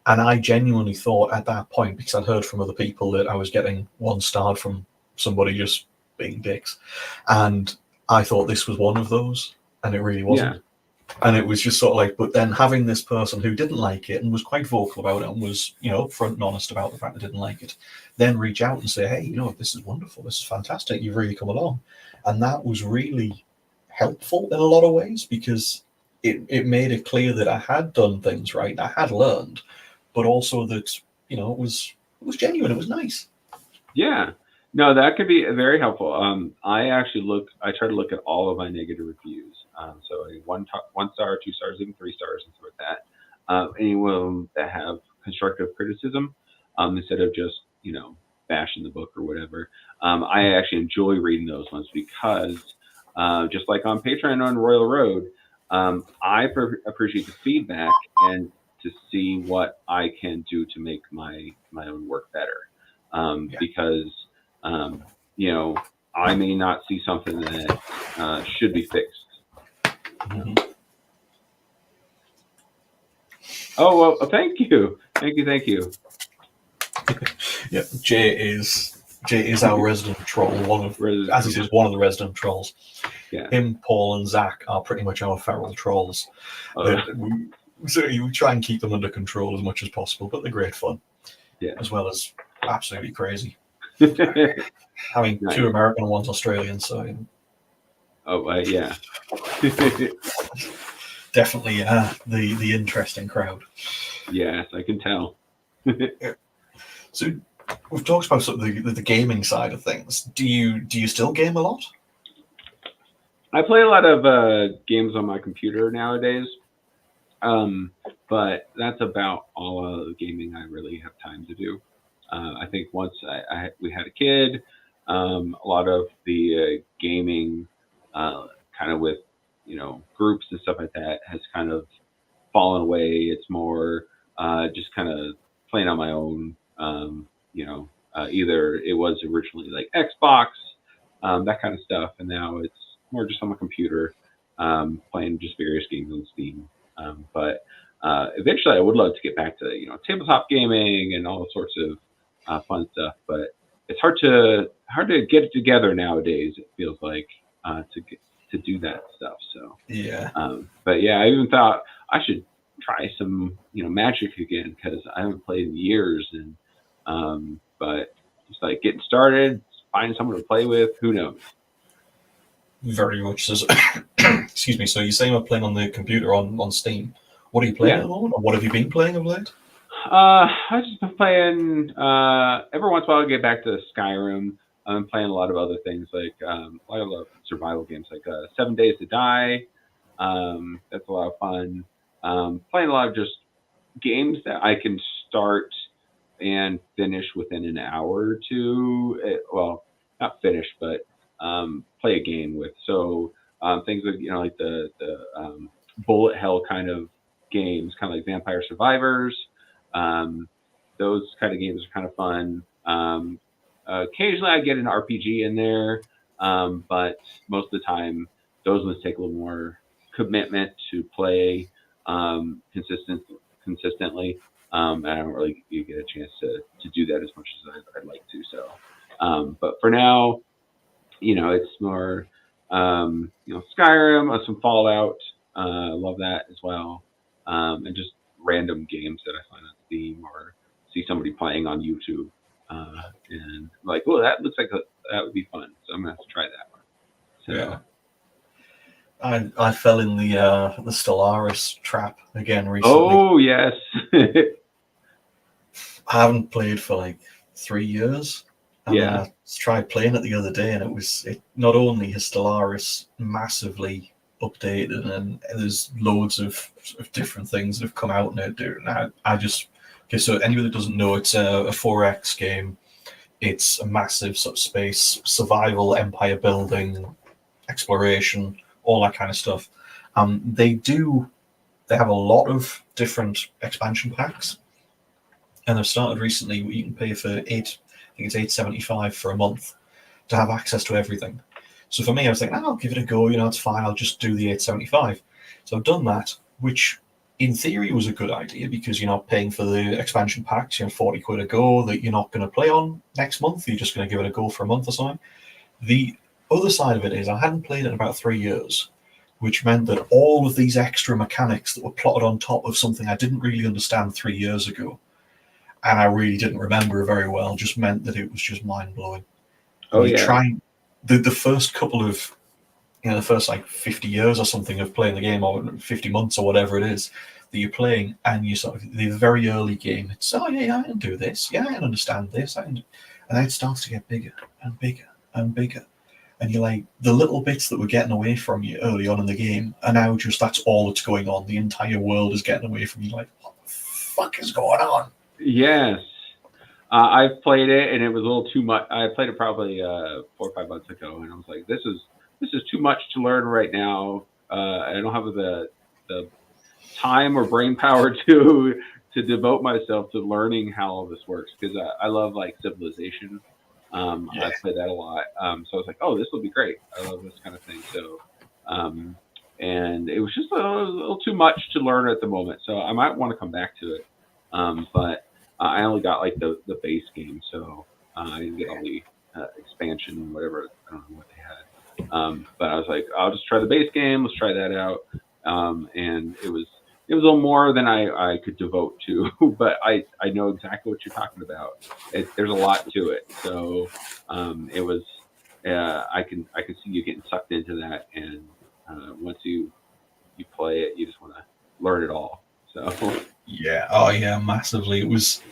And I genuinely thought at that point, because I'd heard from other people that I was getting 1-starred from somebody just being dicks. And I thought this was one of those, and it really wasn't. Yeah. And it was just sort of like, but then having this person who didn't like it and was quite vocal about it and was, front and honest about the fact they didn't like it, then reach out and say, hey, this is wonderful. This is fantastic. You've really come along. And that was really helpful in a lot of ways, because it made it clear that I had done things right. I had learned, but also that, it was genuine. It was nice. Yeah. No, that could be very helpful. I try to look at all of my negative reviews. So 1-star, 2 stars, even 3 stars, and stuff like that. Any of them that have constructive criticism, instead of just, bashing the book or whatever. I actually enjoy reading those ones, because just like on Patreon on Royal Road, I appreciate the feedback and to see what I can do to make my own work better. Because I may not see something that should be fixed. Mm-hmm. Oh, well, thank you. Yeah, Jay is our resident troll. As he says, one of the resident trolls. Yeah. Him, Paul, and Zach are pretty much our feral trolls. So you try and keep them under control as much as possible, but they're great fun. Yeah. As well as absolutely crazy. Nice. 2 American and 1 Australian, so. Yeah. Definitely the interesting crowd. Yes, I can tell. So we've talked about sort of the gaming side of things. Do you still game a lot? I play a lot of games on my computer nowadays, but that's about all of the gaming I really have time to do. I think once we had a kid, a lot of the gaming, kind of with groups and stuff like that, has kind of fallen away. It's more just kind of playing on my own. Either it was originally like Xbox, that kind of stuff, and now it's more just on the computer, playing just various games on Steam. But eventually, I would love to get back to tabletop gaming and all sorts of fun stuff. But it's hard to get it together nowadays. It feels like to do that stuff. So Yeah. But yeah, I even thought I should try some Magic again because I haven't played in years. And but just like getting started, finding someone to play with, who knows? Very much so. Excuse me. So you're saying we're playing on the computer on Steam. What are you playing at the moment, or what have you been playing of late? I've just been playing. Every once in a while, I get back to Skyrim. I'm playing a lot of other things like a lot of survival games like 7 Days to Die. That's a lot of fun. Playing a lot of just games that I can start and finish within an hour or two. Well, not finish, but play a game with. So things like like the bullet hell kind of games, kind of like Vampire Survivors. Those kind of games are kind of fun. Occasionally, I get an RPG in there, but most of the time, those ones take a little more commitment to play consistently. And I don't really get a chance to do that as much as I'd like to. So, but for now, it's more Skyrim, some Fallout. Love that as well, and just random games that I find on Steam or see somebody playing on YouTube, and like, oh, that looks like that would be fun. So I'm gonna have to try that one. So, yeah. I fell in the Stellaris trap again recently. Oh yes. I haven't played for like 3 years. And Yeah. I tried playing it the other day, and it not only has Stellaris massively updated, and there's loads of different things that have come out in it. And I just okay. So anybody that doesn't know, it's a 4X game. It's a massive sort of space survival, empire building, exploration, all that kind of stuff. They have a lot of different expansion packs, and they've started recently. You can pay for I think it's $8.75 for a month to have access to everything. So for me, I was thinking, I'll give it a go. It's fine. I'll just do the $8.75. So I've done that, which in theory was a good idea because you're not paying for the expansion packs. 40 quid a go that you're not going to play on next month. You're just going to give it a go for a month or something. The other side of it is I hadn't played it in about 3 years, which meant that all of these extra mechanics that were plotted on top of something I didn't really understand 3 years ago, and I really didn't remember very well, just meant that it was just mind-blowing. Oh, yeah. The first couple of, the first like 50 years or something of playing the game, or 50 months or whatever it is that you're playing, and you sort of, the very early game, it's, oh yeah, I can do this, yeah, I can understand this, and then it starts to get bigger and bigger and bigger. And you're like, the little bits that were getting away from you early on in the game are now just, that's all that's going on. The entire world is getting away from you. Like, what the fuck is going on? Yes. I've played it, and it was a little too much. I played it probably 4 or 5 months ago, and I was like, this is too much to learn right now. I don't have the time or brain power to devote myself to learning how all this works, because I love like Civilization. I play that a lot. So I was like, oh, this will be great. I love this kind of thing. So, and it was just a little too much to learn at the moment. So I might want to come back to it. But I only got like the base game, so I didn't get all the expansion and whatever. I don't know what they had. But I was like, I'll just try the base game. Let's try that out. And it was a little more than I could devote to, but I know exactly what you're talking about. There's a lot to it, so it was. I can see you getting sucked into that, and once you play it, you just want to learn it all. So yeah, oh yeah, massively. It was.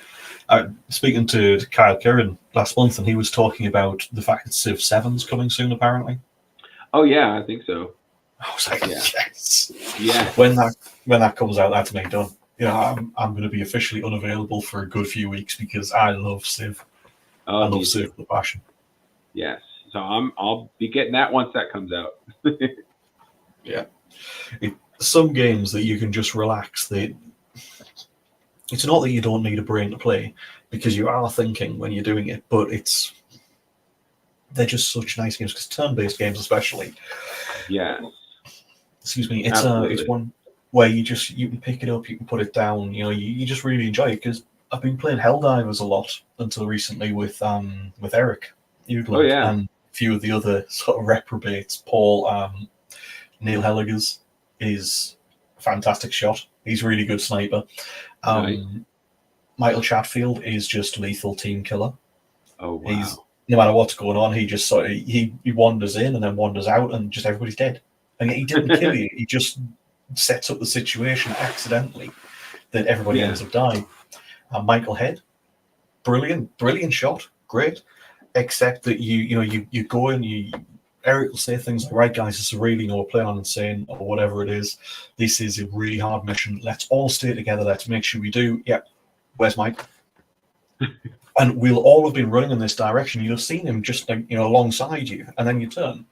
Speaking to Kyle Curran last month, and he was talking about the fact that Civ 7's coming soon, apparently. Oh yeah, I think so. I was like, yes. Yeah. When that comes out, that's me done. I'm going to be officially unavailable for a good few weeks because I love Civ. I love Civ with passion. Yes. So I'll be getting that once that comes out. Yeah. Some games that you can just relax. It's not that you don't need a brain to play, because you are thinking when you're doing it, but they're just such nice games, because turn-based games especially, Yes. Excuse me. It's Absolutely. one where you can pick it up, you can put it down. You just really enjoy it because I've been playing Helldivers a lot until recently with Eric Oh Ugland yeah. and a few of the other sort of reprobates. Paul Neil Helligers is a fantastic shot. He's a really good sniper. Nice. Michael Chatfield is just lethal team killer. Oh He's wow. no matter what's going on, he just sort of he wanders in and then wanders out, and just everybody's dead. And yet he didn't kill you. He just sets up the situation accidentally that everybody Yeah. ends up dying. Michael Head, brilliant shot, great. Except that you go and Eric will say things like, "Right, guys, this is really we're playing on insane or whatever it is. This is a really hard mission. Let's all stay together. Let's make sure we do." Yeah, where's Mike? And we'll all have been running in this direction. You'll have seen him just alongside you, and then you turn,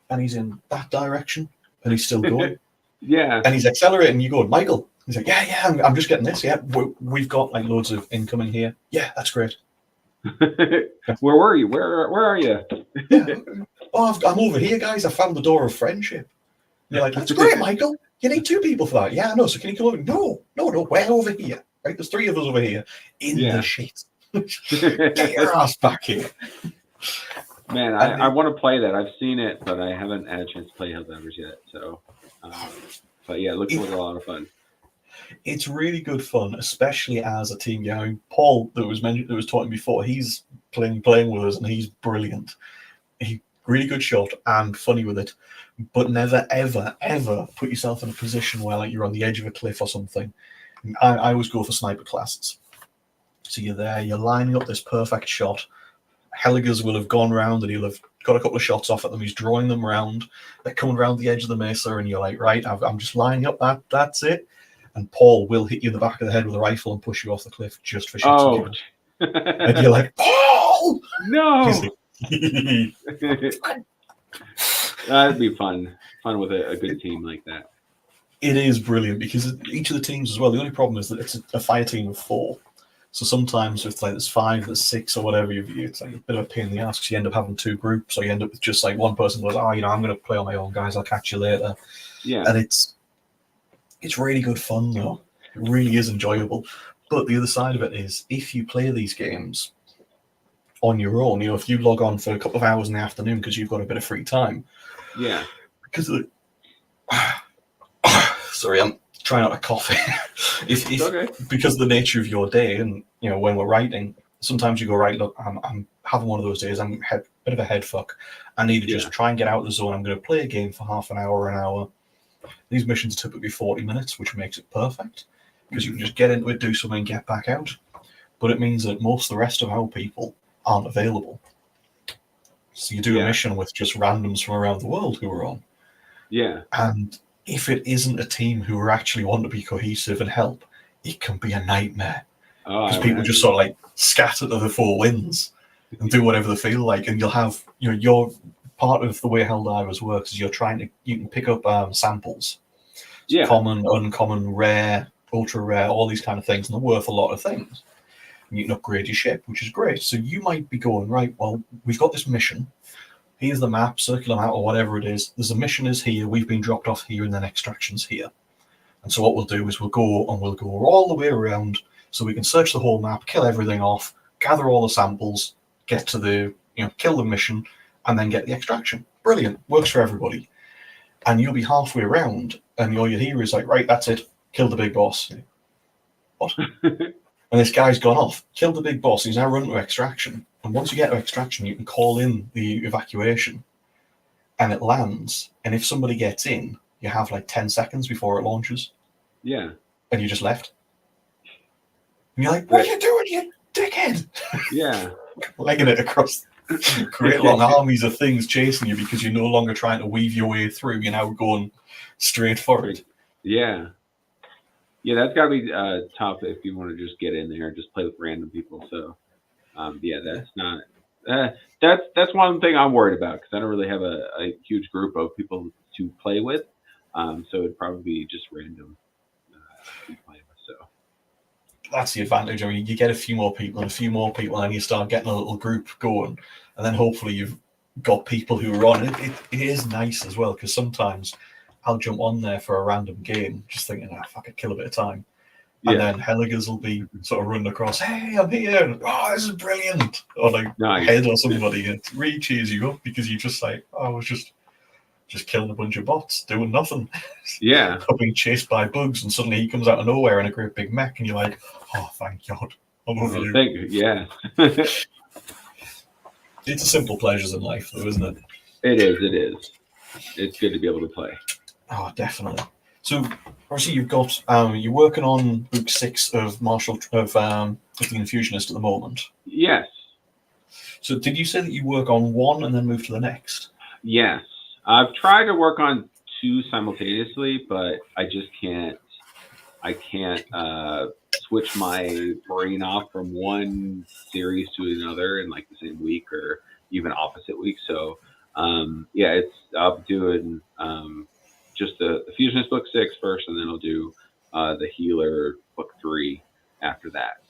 and he's in that direction, and he's still going, Yeah. and he's accelerating. You go, Michael. He's like, yeah, I'm just getting this. Yeah, we've got like loads of incoming here. Yeah, that's great. Where were you? Where are you? Yeah. Oh, I'm over here, guys. I found the door of friendship. And you're like, that's great, Michael. You need 2 people for that. Yeah, I know. So can you come over? No. We're over here. Right? There's 3 of us over here in the shit. Get your ass back here. Man, I want to play that. I've seen it, but I haven't had a chance to play Helldivers yet. So, but yeah, it looks like a lot of fun. It's really good fun, especially as a team. Paul that was talking before, he's playing with us, and he's brilliant. He really good shot and funny with it, but never ever put yourself in a position where like you're on the edge of a cliff or something. I always go for sniper classes. So you're there, you're lining up this perfect shot. Helligers will have gone round and he'll have got a couple of shots off at them. He's drawing them round. They're coming around the edge of the mesa, and you're like, right, I'm just lining up that's it. And Paul will hit you in the back of the head with a rifle and push you off the cliff just for shits and giggles. And you're like, Paul! No! Like, That'd be fun. Fun with a good team like that. It is brilliant because each of the teams as well, the only problem is that it's a fire team of 4. So sometimes it's like there's 5, there's 6 or whatever, it's like a bit of a pain in the ass because you end up having 2 groups, or you end up with just like one person goes, I'm going to play on my own, guys, I'll catch you later. Yeah. And it's really good fun though. It really is enjoyable. But the other side of it is, if you play these games on your own, if you log on for a couple of hours in the afternoon because you've got a bit of free time. Yeah. Because of sorry, I'm trying out a coffee. Okay. Because of the nature of your day, and when we're writing, sometimes you go, right, look, I'm having one of those days. I'm a bit of a head fuck. I need to just try and get out of the zone. I'm going to play a game for half an hour or an hour. These missions are typically 40 minutes, which makes it perfect because you can just get into it, do something, get back out. But it means that most of the rest of our people aren't available. So you do a mission with just randoms from around the world who are on. Yeah. And if it isn't a team who are actually want to be cohesive and help, it can be a nightmare. Because people just sort of like scatter to the 4 winds and do whatever they feel like. And you'll have, your part of the way Helldivers works is you can pick up samples. So common, uncommon, rare, ultra rare, all these kind of things, and they're worth a lot of things. And you can upgrade your ship, which is great. So you might be going, right, well, we've got this mission. Here's the map, circular map, or whatever it is. There's a mission is here. We've been dropped off here, and then extraction's here. And so what we'll do is we'll go all the way around, so we can search the whole map, kill everything off, gather all the samples, get to the kill the mission, and then get the extraction. Brilliant, works for everybody. And you'll be halfway around, and all you hear is like, right, that's it, kill the big boss. What? And this guy's gone off, killed the big boss. He's now running to extraction. And once you get to extraction, you can call in the evacuation, and it lands. And if somebody gets in, you have like 10 seconds before it launches. Yeah. And you just left. And you're like, what are you doing, you dickhead? Yeah. Legging it across great long armies of things chasing you because you're no longer trying to weave your way through. You're now going straight for it. Yeah. Yeah, that's got to be tough if you want to just get in there and just play with random people. So, that's not. That's one thing I'm worried about because I don't really have a huge group of people to play with. So it'd probably be just random playing with. So that's the advantage. You get a few more people, and you start getting a little group going, and then hopefully you've got people who are on it is nice as well, because sometimes I'll jump on there for a random game just thinking, ah, fuck it, kill a bit of time. And Yeah. then Helligers will be sort of running across, hey, I'm here. And, oh, this is brilliant. Or like Nice. head or somebody. And it really cheers you up because you just like, oh, I was just killing a bunch of bots, doing nothing. Yeah. Being chased by bugs, and suddenly he comes out of nowhere in a great big mech, and you're like, oh, thank God. I love you. Thank you. Yeah. It's a simple pleasures in life, though, isn't it? It is. It is. It's good to be able to play. Oh, definitely. So, obviously, you've got you're working on book 6 of the Infusionist at the moment. Yes. So, did you say that you work on one and then move to the next? Yes. I've tried to work on 2 simultaneously, but I just can't. I can't switch my brain off from one series to another in like the same week or even opposite week. So yeah, I'll be doing just the Fusionist book 6 first, and then I'll do the Healer book 3 after that.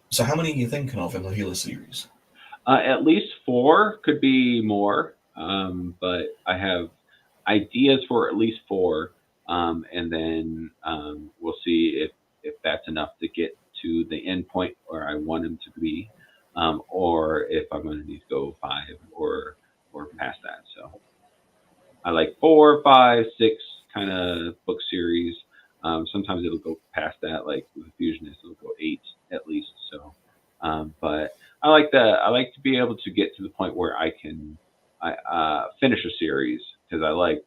So, how many are you thinking of in the Healer series? At least 4, could be more, but I have ideas for at least 4. And then we'll see if that's enough to get to the end point where I want him to be, or if I'm going to need to go 5 or past that. So I like 4, 5, 6 kind of book series. Sometimes it'll go past that, like with Fusionist, it'll go 8 at least. So, but I like to be able to get to the point where I can finish a series, because I like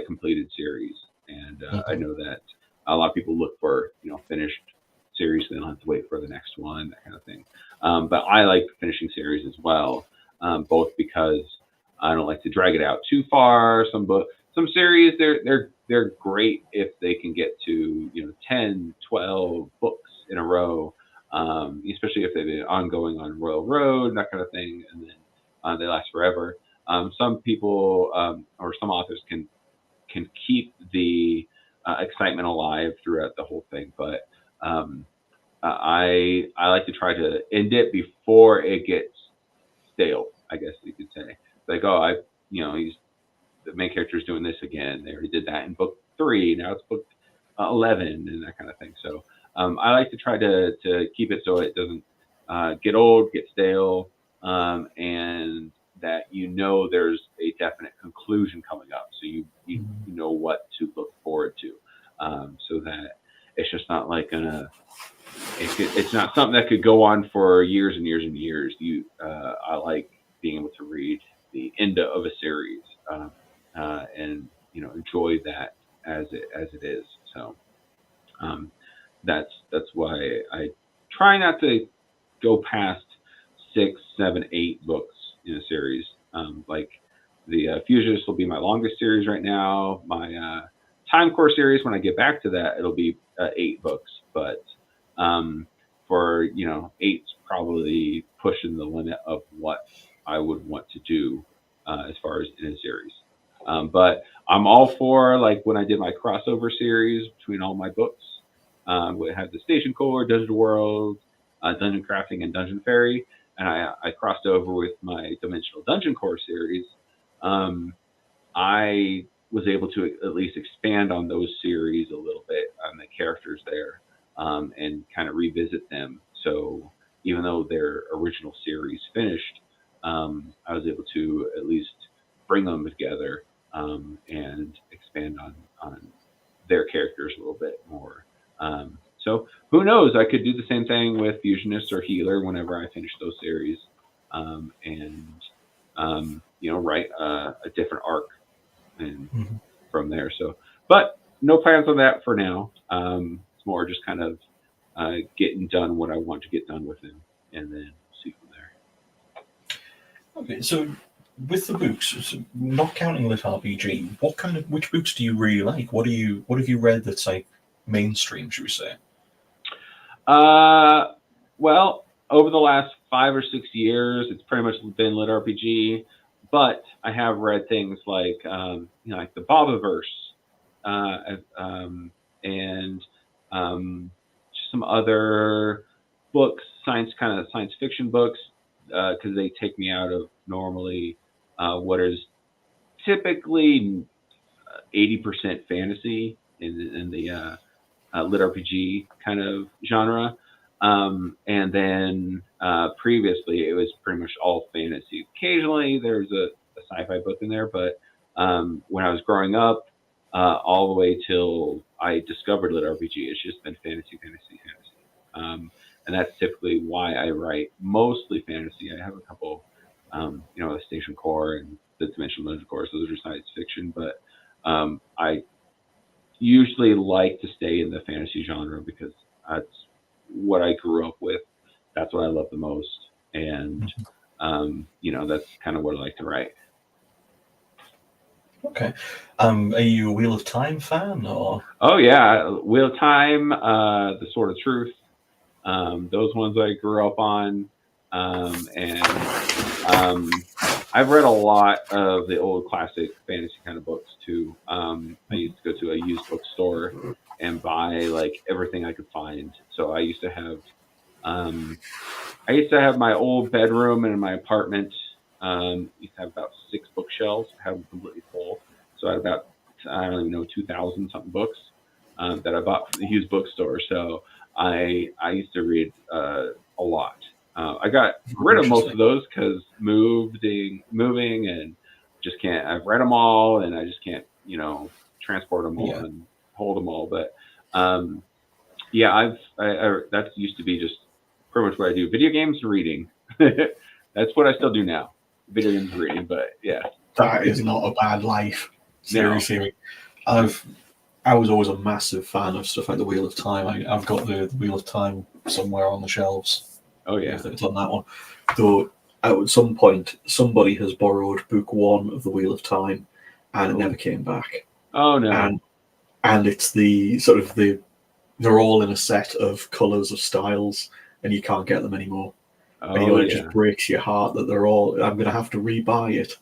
completed series. And I know that a lot of people look for, finished series, so they don't have to wait for the next one, that kind of thing. But I like finishing series as well, both because I don't like to drag it out too far. Some series, they're great if they can get to 10, 12 books in a row, especially if they've been ongoing on Royal Road, that kind of thing, and then they last forever. Some people or some authors can keep the excitement alive throughout the whole thing, but I like to try to end it before it gets stale, I guess you could say. Like, oh, he's the main character is doing this again. They already did that in book 3. Now it's book 11, and that kind of thing. So I like to try to keep it so it doesn't get old, get stale, and that there's a definite conclusion coming up, so you know what to look forward to, so that it's just not like it's not something that could go on for years and years and years. I like being able to read the end of a series, and enjoy that as it is. So that's why I try not to go past 6, 7, 8 books in a series. Like the Fusionist will be my longest series right now. My Time Core series, when I get back to that, it'll be 8 books. But for 8's probably pushing the limit of what I would want to do as far as in a series. But I'm all for, like, when I did my crossover series between all my books. We had the Station Core, Dungeon World, Dungeon Crafting, and Dungeon Fairy, and I crossed over with my Dimensional Dungeon Core series. I was able to at least expand on those series a little bit, on the characters there, and kind of revisit them. So even though their original series finished, I was able to at least bring them together, and expand on their characters a little bit more. So who knows? I could do the same thing with Fusionist or Healer whenever I finish those series, and write a different arc and from there. So, but no plans on that for now. It's more just kind of getting done what I want to get done with him, and then see from there. Okay, so with the books, so not counting Lit RPG, which books do you really like? What have you read that's like mainstream, should we say? Well, over the last 5 or 6 years, it's pretty much been Lit RPG, but I have read things like like the Bobaverse, and some other books, science fiction books. because they take me out of normally what is typically 80% fantasy in the lit RPG kind of genre. And then previously it was pretty much all fantasy. Occasionally there's a sci-fi book in there, but when I was growing up, all the way till I discovered lit RPG, it's just been fantasy. And that's typically why I write mostly fantasy. I have a couple, Station Core and the Dimensional Legend Core, so those are science fiction, but I usually like to stay in the fantasy genre because that's what I grew up with. That's what I love the most. And, that's kind of what I like to write. Okay. Are you a Wheel of Time fan, or? Oh, yeah. Wheel of Time, The Sword of Truth. Those ones I grew up on. And I've read a lot of the old classic fantasy kind of books too. I used to go to a used bookstore and buy like everything I could find. So I used to have my old bedroom in my apartment. Used to have about 6 bookshelves, have them completely full. So I had about, I don't even know, 2,000 something books that I bought from the used bookstore. So I used to read a lot. I got rid of most of those because moving and just can't. I've read them all and I just can't, transport them all and hold them all. But that used to be just pretty much what I do. Video games and reading. That's what I still do now. Video games and reading, but yeah. That is not a bad life. Seriously. No. I was always a massive fan of stuff like the Wheel of Time. I've got the Wheel of Time somewhere on the shelves. Oh yeah, if it's on that one. Though at some point somebody has borrowed book 1 of the Wheel of Time, and it never came back. Oh no! And it's the sort of they're all in a set of colours of styles, and you can't get them anymore. Oh, and it just breaks your heart that they're all. I'm going to have to rebuy it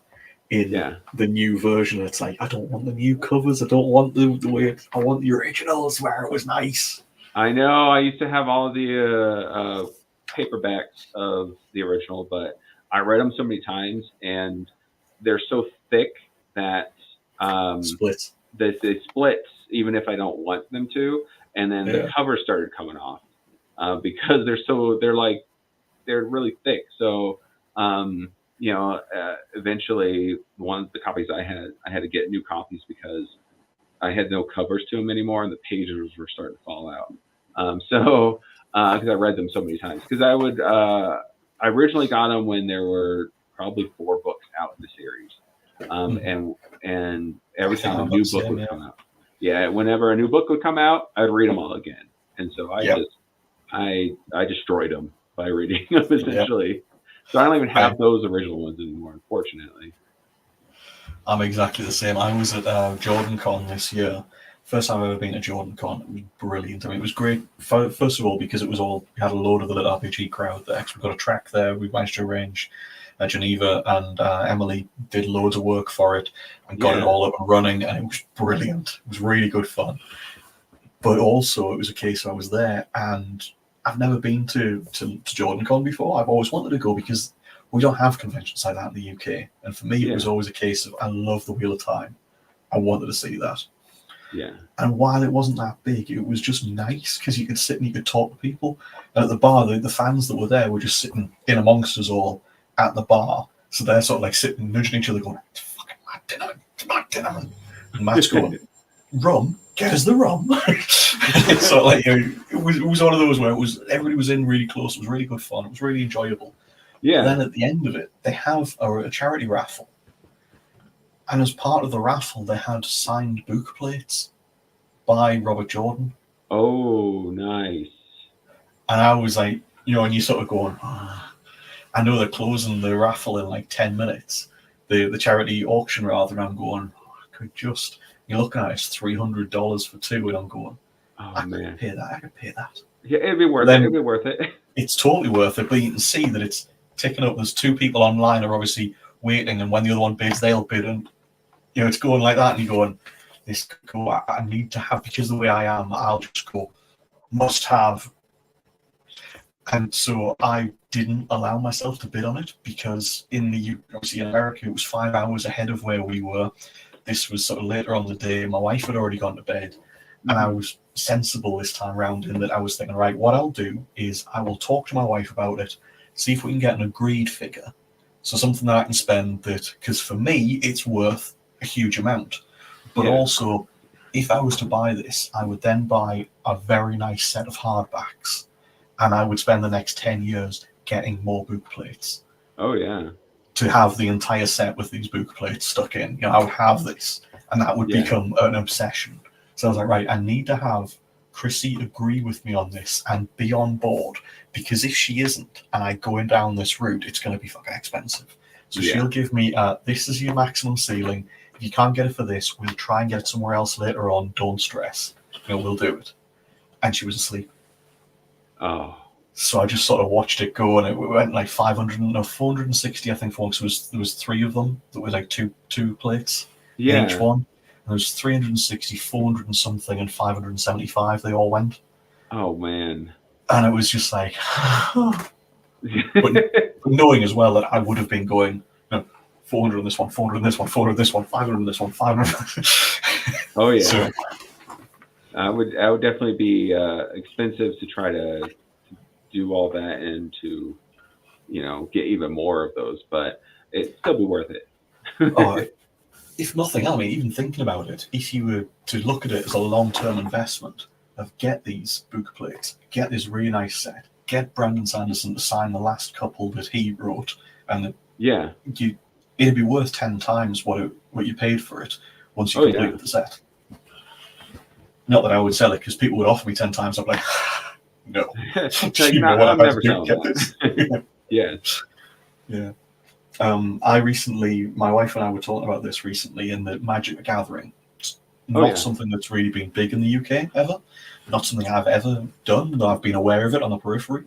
in the new version. It's like, I don't want the new covers. I don't want the way. I want the originals where it was nice. I know. I used to have all the paperbacks of the original, but I read them so many times, and they're so thick that splits. They split even if I don't want them to, and then the covers started coming off because they're really thick. So eventually the copies I had to get new copies because I had no covers to them anymore, and the pages were starting to fall out. Because I read them so many times. Because I originally got them when there were probably 4 books out in the series, and every time a new book would come out, whenever a new book would come out, I'd read them all again, and so I destroyed them by reading them essentially. So I don't even have those original ones anymore, unfortunately. I'm exactly the same. I was at JordanCon this year. First time I've ever been to JordanCon. It was brilliant. I mean, it was great, first of all, because we had a load of the lit RPG crowd there. We got a track there. We managed to arrange Geneva, and Emily did loads of work for it and got it all up and running, and it was brilliant. It was really good fun. But also, it was a case I was there, and I've never been to JordanCon before. I've always wanted to go because we don't have conventions like that in the UK. And for me, it was always a case of, I love the Wheel of Time. I wanted to see that. Yeah. And while it wasn't that big, it was just nice because you could sit and you could talk to people. And at the bar, the fans that were there were just sitting in amongst us all at the bar. So they're sort of like sitting, nudging each other, going, it's fucking Matt Dinnerman. And Matt's going, rum? Get us the rum. So like, it was one of those where everybody was in really close. It was really good fun. It was really enjoyable. Yeah. And then at the end of it, they have a charity raffle. And as part of the raffle, they had signed book plates by Robert Jordan. Oh, nice. And I was like, and you sort of going, I know they're closing the raffle in like 10 minutes, the charity auction rather, and I'm going, I could just, you're looking at it, it's $300 for 2, and I'm going, I could pay that. Yeah, it'd be worth it. It's totally worth it, but you can see that it's ticking up. There's 2 people online are obviously waiting, and when the other one bids, they'll bid, and it's going like that, and you're going, this could go, I need to have, because the way I am, I'll just go, must have. And so I didn't allow myself to bid on it because obviously in America, it was 5 hours ahead of where we were. This was sort of later on the day. My wife had already gone to bed, and I was sensible this time round in that I was thinking, right, what I'll do is I will talk to my wife about it, see if we can get an agreed figure. So something that I can spend that, because for me, it's worth a huge amount. But also, if I was to buy this, I would then buy a very nice set of hardbacks, and I would spend the next 10 years getting more book plates. Oh, yeah. To have the entire set with these book plates stuck in. I would have this, and that would become an obsession. So I was like, right, I need to have Chrissy agree with me on this and be on board, because if she isn't, and I going down this route, it's going to be fucking expensive. So she'll give me, this is your maximum ceiling. If you can't get it for this, we'll try and get it somewhere else later on. Don't stress. We'll do it. And she was asleep. Oh. So I just sort of watched it go, and it went like 460, I think, for one, because there was 3 of them that were like two plates in each one. And there was 360, 400 and something, and 575. They all went. Oh, man. And it was just like, but knowing as well that I would have been going, 400 on this one, 400 on this one, 400 on this one, 500 on this one, 500. Oh, yeah. So, I would definitely be expensive to try to do all that and to, get even more of those, but it'd still be worth it. If nothing else, even thinking about it, if you were to look at it as a long-term investment of get these book plates, get this really nice set, get Brandon Sanderson to sign the last couple that he wrote, and it'd be worth 10 times what you paid for it once you completed the set. Not that I would sell it, because people would offer me 10 times. I'm like, no. I'm never selling this. Yeah. My wife and I were talking about this recently in the Magic the Gathering. It's not something that's really been big in the UK ever. Not something I've ever done, though I've been aware of it on the periphery.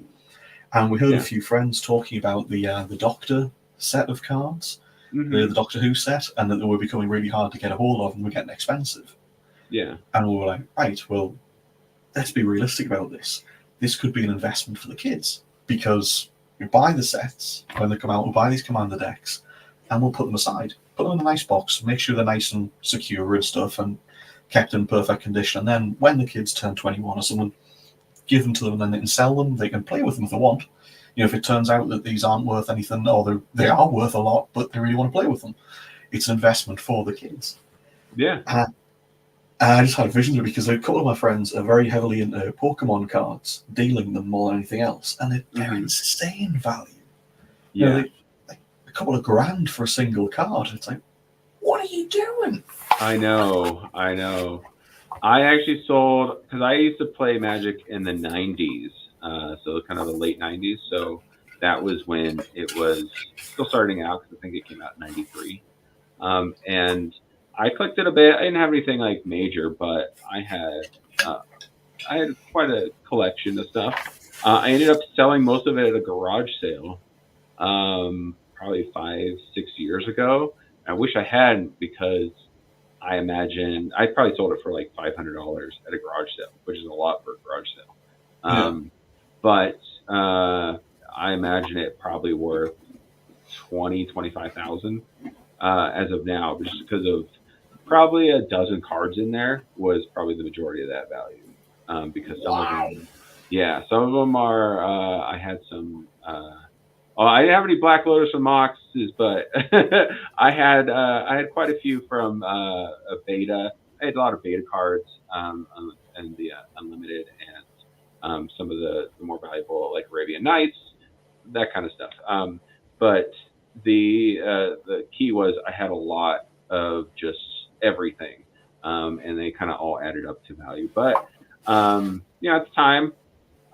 And we heard a few friends talking about the Doctor set of cards, the Doctor Who set, and that they were becoming really hard to get a hold of and were getting expensive. Yeah. And we were like, right, well, let's be realistic about this. This could be an investment for the kids, because we buy the sets when they come out, we'll buy these Commander decks, and we'll put them aside, put them in a nice box, make sure they're nice and secure and stuff, and kept in perfect condition. And then when the kids turn 21 or something, give them to them, and then they can sell them. They can play with them if they want. If it turns out that these aren't worth anything, or they are worth a lot, but they really want to play with them, it's an investment for the kids. Yeah. And I just had a vision of it, because a couple of my friends are very heavily into Pokemon cards, dealing them more than anything else, and they're insane value. Yeah. Like a couple of grand for a single card. It's like, what are you doing? I know. I actually sold, because I used to play Magic in the 90s, so kind of the late 90s. So that was when it was still starting out, because I think it came out in 93. And I collected a bit. I didn't have anything like major, but I had quite a collection of stuff. I ended up selling most of it at a garage sale, probably 5-6 years ago. I wish I hadn't, because I imagine I probably sold it for like $500 at a garage sale, which is a lot for a garage sale. But I imagine it probably worth $20,000-$25,000 as of now, just because of probably a dozen cards in there was probably the majority of that value. Because some of them are. I had some. I didn't have any Black Lotus or Moxes, but I had quite a few from a beta. I had a lot of beta cards and the unlimited, and some of the more valuable, like Arabian Nights, that kind of stuff. But the key was I had a lot of just everything, and they kind of all added up to value. But at the time,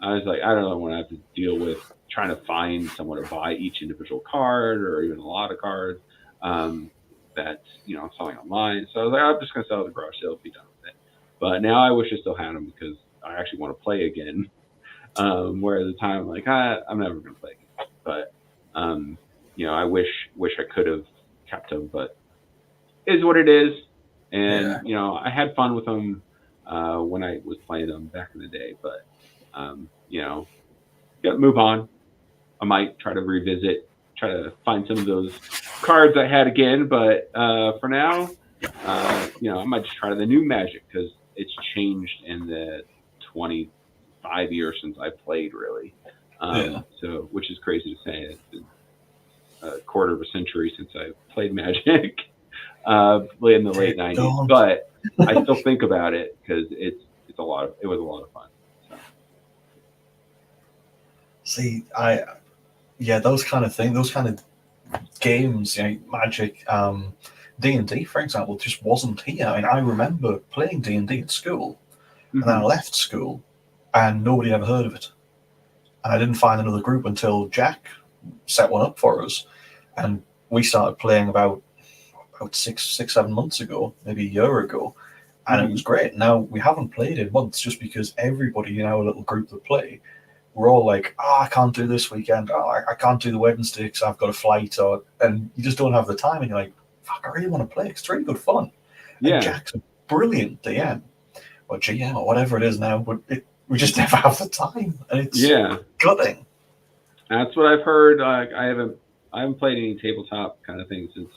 I was like, I don't want to have to deal with trying to find someone to buy each individual card, or even a lot of cards that I'm selling online. So I was like, I'm just gonna sell at the garage sale, be done with it. But now I wish I still had them, because I actually want to play again. Where at the time I'm like, I'm never gonna play again. But I wish I could have kept them, but it is what it is. And I had fun with them when I was playing them back in the day. But got to move on. I might try to find some of those cards I had again. But for now, I might just try the new Magic because it's changed in the 25 years since I played, really. Yeah. So, which is crazy to say. It's been a quarter of a century since I played Magic, in the late '90s. Don't. But I still think about it because it was a lot of fun. So. See, those kind of things, those kind of games, Magic, D&D, for example, just wasn't here. I mean, I remember playing D&D at school, and then I left school, and nobody ever heard of it. And I didn't find another group until Jack set one up for us, and we started playing about 7 months ago, maybe a year ago, and it was great. Now we haven't played in months just because everybody in our little group that play, we're all like, I can't do this weekend. I can't do the Wednesday because I've got a flight, and you just don't have the time. And you're like, fuck, I really want to play. It's really good fun. Yeah. And Jack's a brilliant DM or GM or whatever it is now, but we just never have the time, and it's gutting. That's what I've heard. I haven't played any tabletop kind of thing since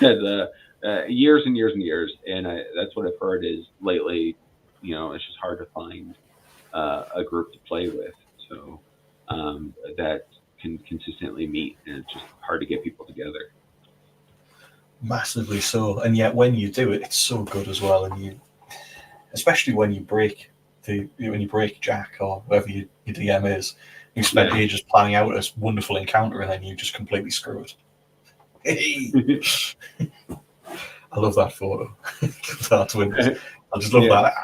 years and years and years, and that's what I've heard is lately. It's just hard to find a group to play with, so that can consistently meet, and it's just hard to get people together. Massively so, and yet when you do it, it's so good as well. And especially when you break Jack or whoever your DM is, you spent ages planning out this wonderful encounter, and then you just completely screw it. Hey. I love that photo. I just love that.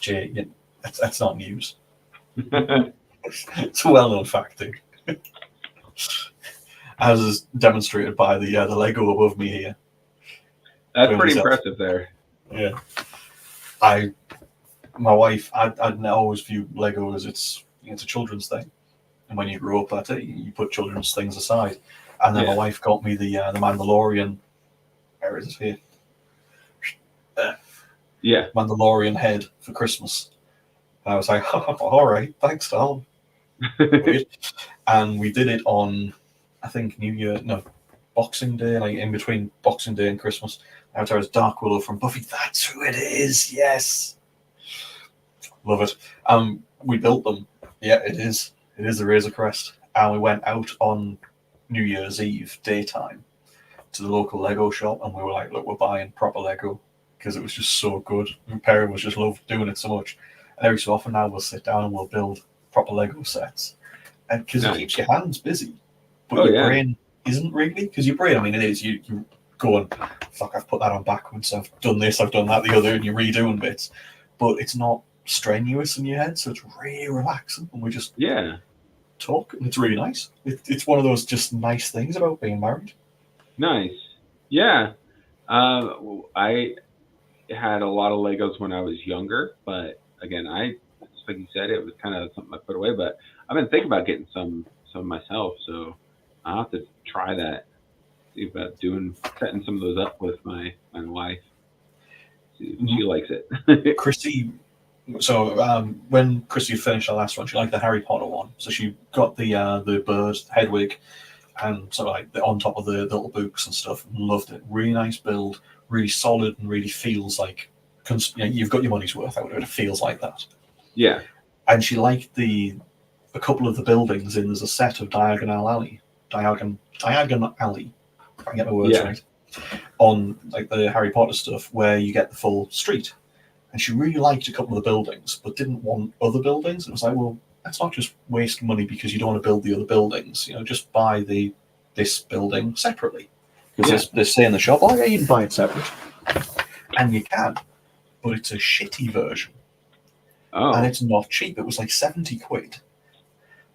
Jay, that's not news. It's a well-known fact, too. As is demonstrated by the Lego above me here. That's pretty impressive there. Yeah. My wife, I'd always view Lego as it's a children's thing. And when you grow up, that's it. You put children's things aside. And then my wife got me the Mandalorian. Where is it here? Mandalorian head for Christmas. And I was like, all right, thanks, Dal. And we did it on, I think, Boxing Day, like in between Boxing Day and Christmas. Now there was Dark Willow from Buffy. That's who it is. Yes. Love it. We built them. Yeah, it is. It is the Razor Crest. And we went out on New Year's Eve daytime to the local Lego shop, and we were like, look, we're buying proper Lego because it was just so good. My parents just loved doing it so much. And every so often now we'll sit down and we'll build proper Lego sets. And because it keeps your hands busy. But your brain isn't really, because your brain, I mean, it is. You go and, fuck, I've put that on backwards, I've done this, I've done that, the other, and you're redoing bits. But it's not strenuous in your head, so it's really relaxing. And we just talk, and it's really nice. It's one of those just nice things about being married. Nice. Yeah. I had a lot of Legos when I was younger, but again, just like you said, it was kind of something I put away, but I've been thinking about getting some myself, so I'll have to try that. See about setting some of those up with my wife. See if she likes it. Chrissy, so when Chrissy finished the last one, she liked the Harry Potter one, so she got the bird Hedwig, and sort of like on top of the little books and stuff, and loved it. Really nice build, really solid, and really feels like you've got your money's worth out of it. It feels like that. Yeah. And she liked a couple of the buildings in. There's a set of Diagonal Alley, if I can get my words right, on like the Harry Potter stuff, where you get the full street. And she really liked a couple of the buildings, but didn't want other buildings. And it was like, well, let's not just waste money because you don't want to build the other buildings. Just buy this building separately. Because they say in the shop, oh yeah, you can buy it separate. And you can, but it's a shitty version. Oh. And it's not cheap. It was like 70 quid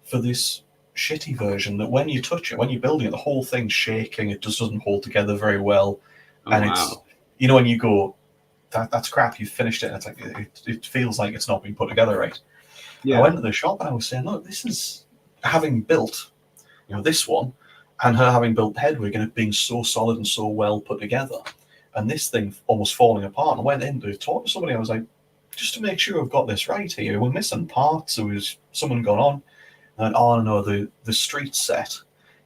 for this shitty version that when you touch it, when you're building it, the whole thing's shaking. It just doesn't hold together very well. It's, when you go, that's crap, you've finished it, and it's like, it feels like it's not been put together right. Yeah. I went to the shop and I was saying, look, this is having built, this one, and her having built Hedwig and it being so solid and so well put together, and this thing almost falling apart. And I went in to talk to somebody. I was like, just to make sure I've got this right here, we're missing parts. There was someone gone on. And oh no, the street set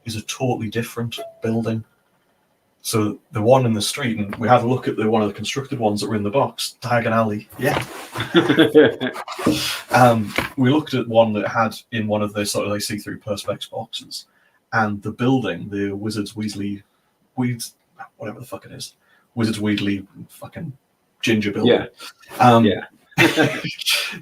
is a totally different building. So the one in the street, and we had a look at one of the constructed ones that were in the box, Diagon Alley. Yeah. We looked at one that had in one of the sort of like see-through perspex boxes, and the building, the Wizards Weasley, whatever the fuck it is, Wizards Weasley fucking ginger building. Yeah.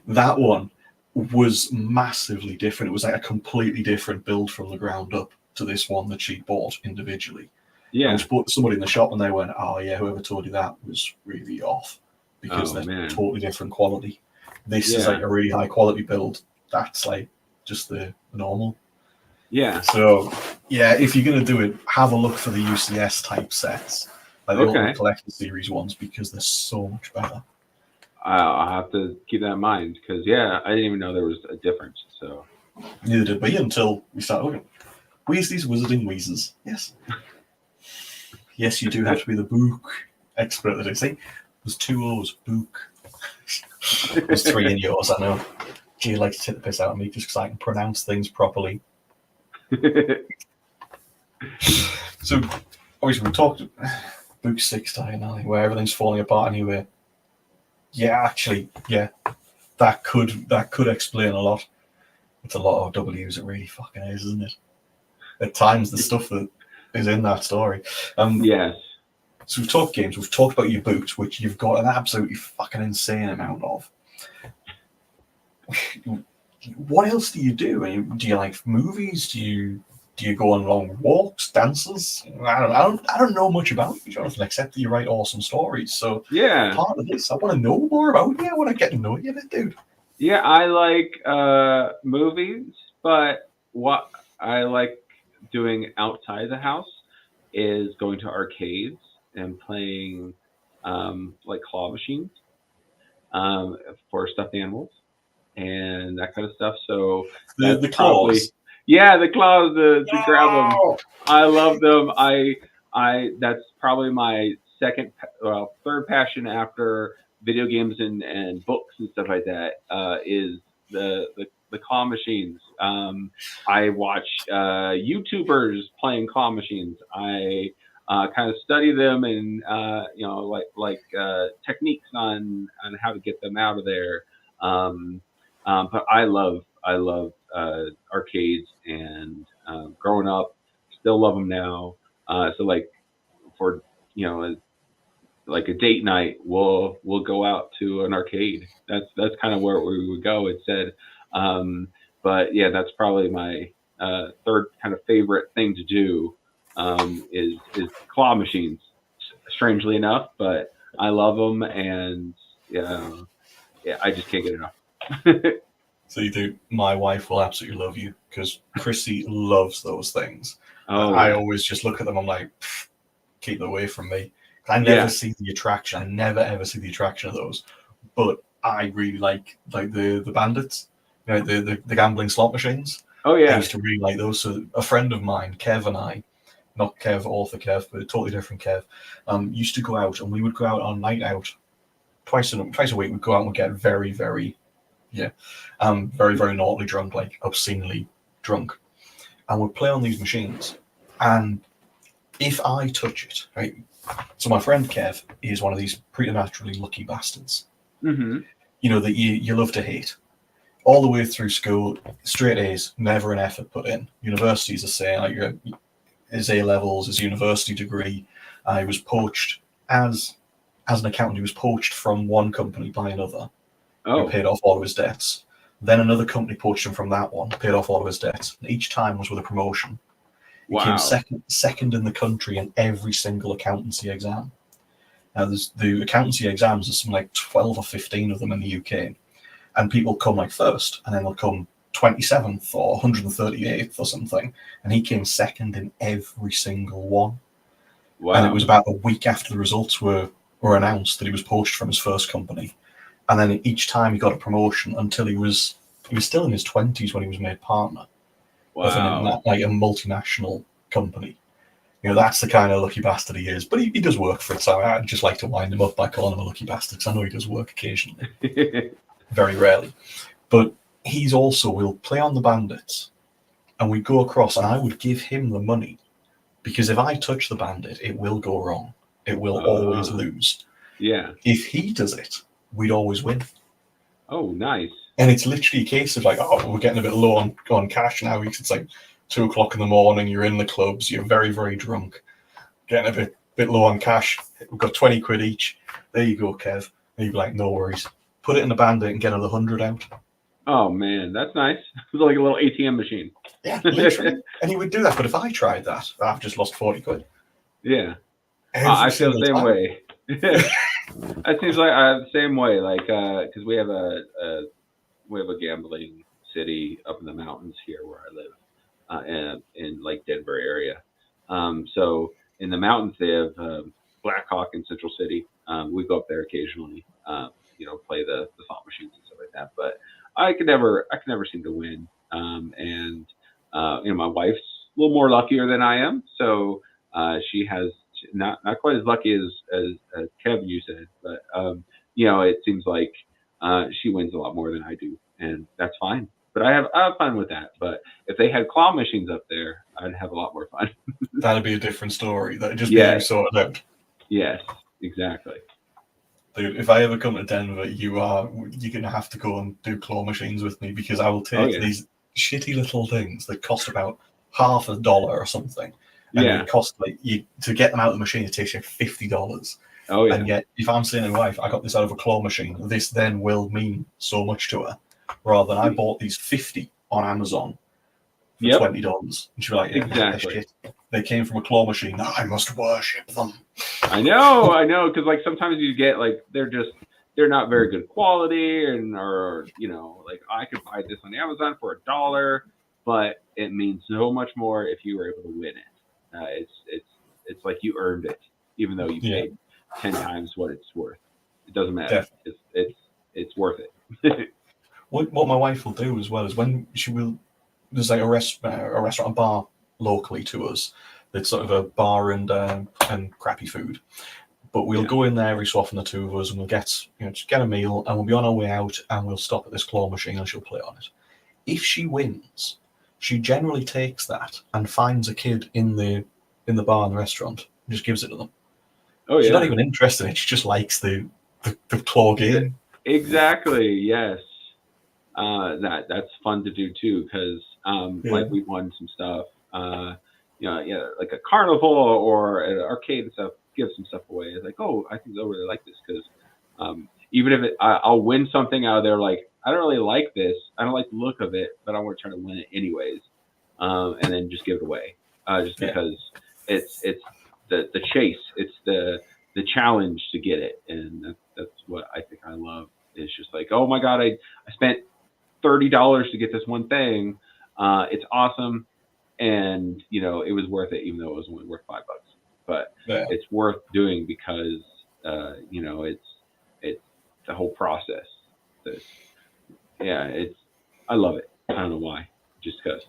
That one was massively different. It was like a completely different build from the ground up to this one that she bought individually. Yeah. And we spoke to somebody in the shop and they went, oh yeah, whoever told you that was really off because they're totally different quality. This is like a really high quality build. That's like just the normal. Yeah. So yeah, if you're going to do it, have a look for the UCS type sets. Like the Ultimate Collector Series ones because they're so much better. I'll have to keep that in mind because I didn't even know there was a difference. So neither did we until we started looking. Weasley's Wizarding Wheezes. Yes. Yes, you do have to be the book expert that I say. There's 2 O's, book. There's 3 in yours, I know. Gee, you like to take the piss out of me just because I can pronounce things properly. So, obviously, we talked book 6 Diagon Alley, where everything's falling apart anyway. Yeah, actually, that could explain a lot. It's a lot of W's, it really fucking is, isn't it? At times, the stuff that is in that story. Yes. So we've talked games, we've talked about your books, which you've got an absolutely fucking insane amount of. What else do you do? Do you like movies? Do you go on long walks, dances? I don't know much about you, Jonathan, except that you write awesome stories. So part of this, I want to know more about you. I want to get to know you a bit, dude. Yeah, I like movies, but what I like doing outside the house is going to arcades and playing like claw machines for stuffed animals and that kind of stuff. So the claws. The claws, to grab them. I love them. I that's probably my third passion after video games and books and stuff like that is the claw machines. I watch YouTubers playing claw machines. I kind of study them and like techniques on how to get them out of there. But I love arcades and growing up, still love them now. So like for like a date night, we'll go out to an arcade. That's kind of where we would go instead. But yeah, that's probably my third kind of favorite thing to do is claw machines. Strangely enough, but I love them, and I just can't get enough. So you do. My wife will absolutely love you because Chrissy loves those things. Oh, I always just look at them. I'm like, keep them away from me. I never see the attraction. I never ever see the attraction of those. But I really like the bandits, the gambling slot machines. Oh yeah, I used to really like those. So a friend of mine, Kev, and I, not Kev, author Kev, but a totally different Kev, used to go out, and we would go out on night out twice a week. We'd go out and we'd get very, very, very, very naughtily drunk, like obscenely drunk, and we'd play on these machines. And if I touch it, right. So my friend Kev is one of these preternaturally lucky bastards. Mm-hmm. That you love to hate. All the way through school, straight A's, never an effort put in. University's the same, like his A levels, his university degree. He was poached as an accountant. He was poached from one company by another. Oh. He paid off all of his debts. Then another company poached him from that one, paid off all of his debts. And each time was with a promotion. He came second in the country in every single accountancy exam. Now, the accountancy exams, there's something like 12 or 15 of them in the UK. And people come like first, and then they'll come 27th or 138th or something. And he came second in every single one. Wow. And it was about a week after the results were announced that he was poached from his first company. And then each time he got a promotion until he was still in his 20s when he was made partner. Wow. Like a multinational company. That's the kind of lucky bastard he is. But he does work for it, so I just like to wind him up by calling him a lucky bastard, because I know he does work occasionally. Very rarely. But he's also will play on the bandits, and we'd go across, and I would give him the money, because if I touch the bandit, it will go wrong. It will always lose. Yeah. If he does it, we'd always win. Oh, nice. And it's literally a case of like, oh, we're getting a bit low on cash now. It's like 2 o'clock in the morning. You're in the clubs. You're very, very drunk. Getting a bit low on cash. We've got 20 quid each. There you go, Kev. And you'd be like, no worries. Put it in the bandit and get another 100 out. Oh man, that's nice. It's like a little ATM machine. Yeah, literally. And he would do that. But if I tried that, I've just lost 40 quid. Yeah. I feel the same way. That seems like the same way. Like, because we have a gambling city up in the mountains here where I live, in like Denver area. So in the mountains they have Blackhawk in Central City. We go up there occasionally, play the slot machines and stuff like that. But I could never seem to win. And my wife's a little more luckier than I am, so she has not quite as lucky as Kevin, you said, but it seems like she wins a lot more than I do, and that's fine. But I have fun with that. But if they had claw machines up there, I'd have a lot more fun. That'd be a different story. That'd just be sorted out. Yes, exactly. Dude, if I ever come to Denver, you're gonna have to go and do claw machines with me, because I will take these shitty little things that cost about $50 or something. And it costs to get them out of the machine, it takes you $50. Oh yeah. And yet, if I'm saying to my wife, I got this out of a claw machine, this then will mean so much to her. Rather than I bought these 50 on Amazon for $20. And she'd be like, exactly. Shit. They came from a claw machine. I must worship them. I know, because like sometimes you get like they're not very good quality, or like I could buy this on Amazon for $1, but it means so much more if you were able to win it. It's like you earned it, even though you paid 10 times what it's worth. It doesn't matter. Definitely. It's worth it. What my wife will do as well is when there's like a restaurant bar locally to us that's sort of a bar and crappy food, but we'll go in there every so often, the two of us, and we'll get a meal, and we'll be on our way out, and we'll stop at this claw machine and she'll play on it. If she wins, she generally takes that and finds a kid in the bar in the restaurant and just gives it to them. Oh yeah. She's not even interested in it. She just likes the claw game. Exactly. Yes. That's fun to do too, because like we won some stuff, like a carnival or an arcade and stuff, give some stuff away. It's like, oh, I think they'll really like this, because even if I'll win something out of there, like I don't really like this, I don't like the look of it, but I want to try to win it anyways, and then just give it away, just because it's the chase, it's the challenge to get it, and that's what I think I love. It's just like, oh my god, I spent $30 to get this one thing. It's awesome, and it was worth it, even though it was only worth $5. But it's worth doing because it's the whole process. I love it. I don't know why, just because.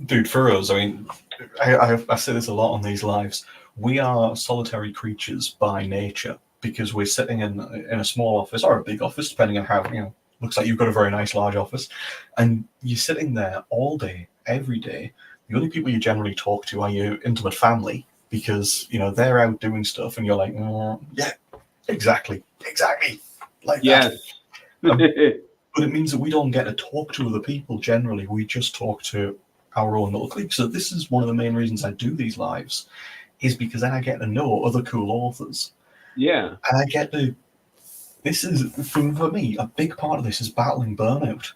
Dude, for us, I mean, I say this a lot on these lives. We are solitary creatures by nature, because we're sitting in a small office or a big office, depending on how looks like you've got a very nice large office, and you're sitting there all day, every day. The only people you generally talk to are your intimate family, because they're out doing stuff, and you're like, yeah, exactly, like that. But it means that we don't get to talk to other people generally. We just talk to our own little clique. So this is one of the main reasons I do these lives, is because then I get to know other cool authors. Yeah, and I get to. This is, for me, a big part of this is battling burnout,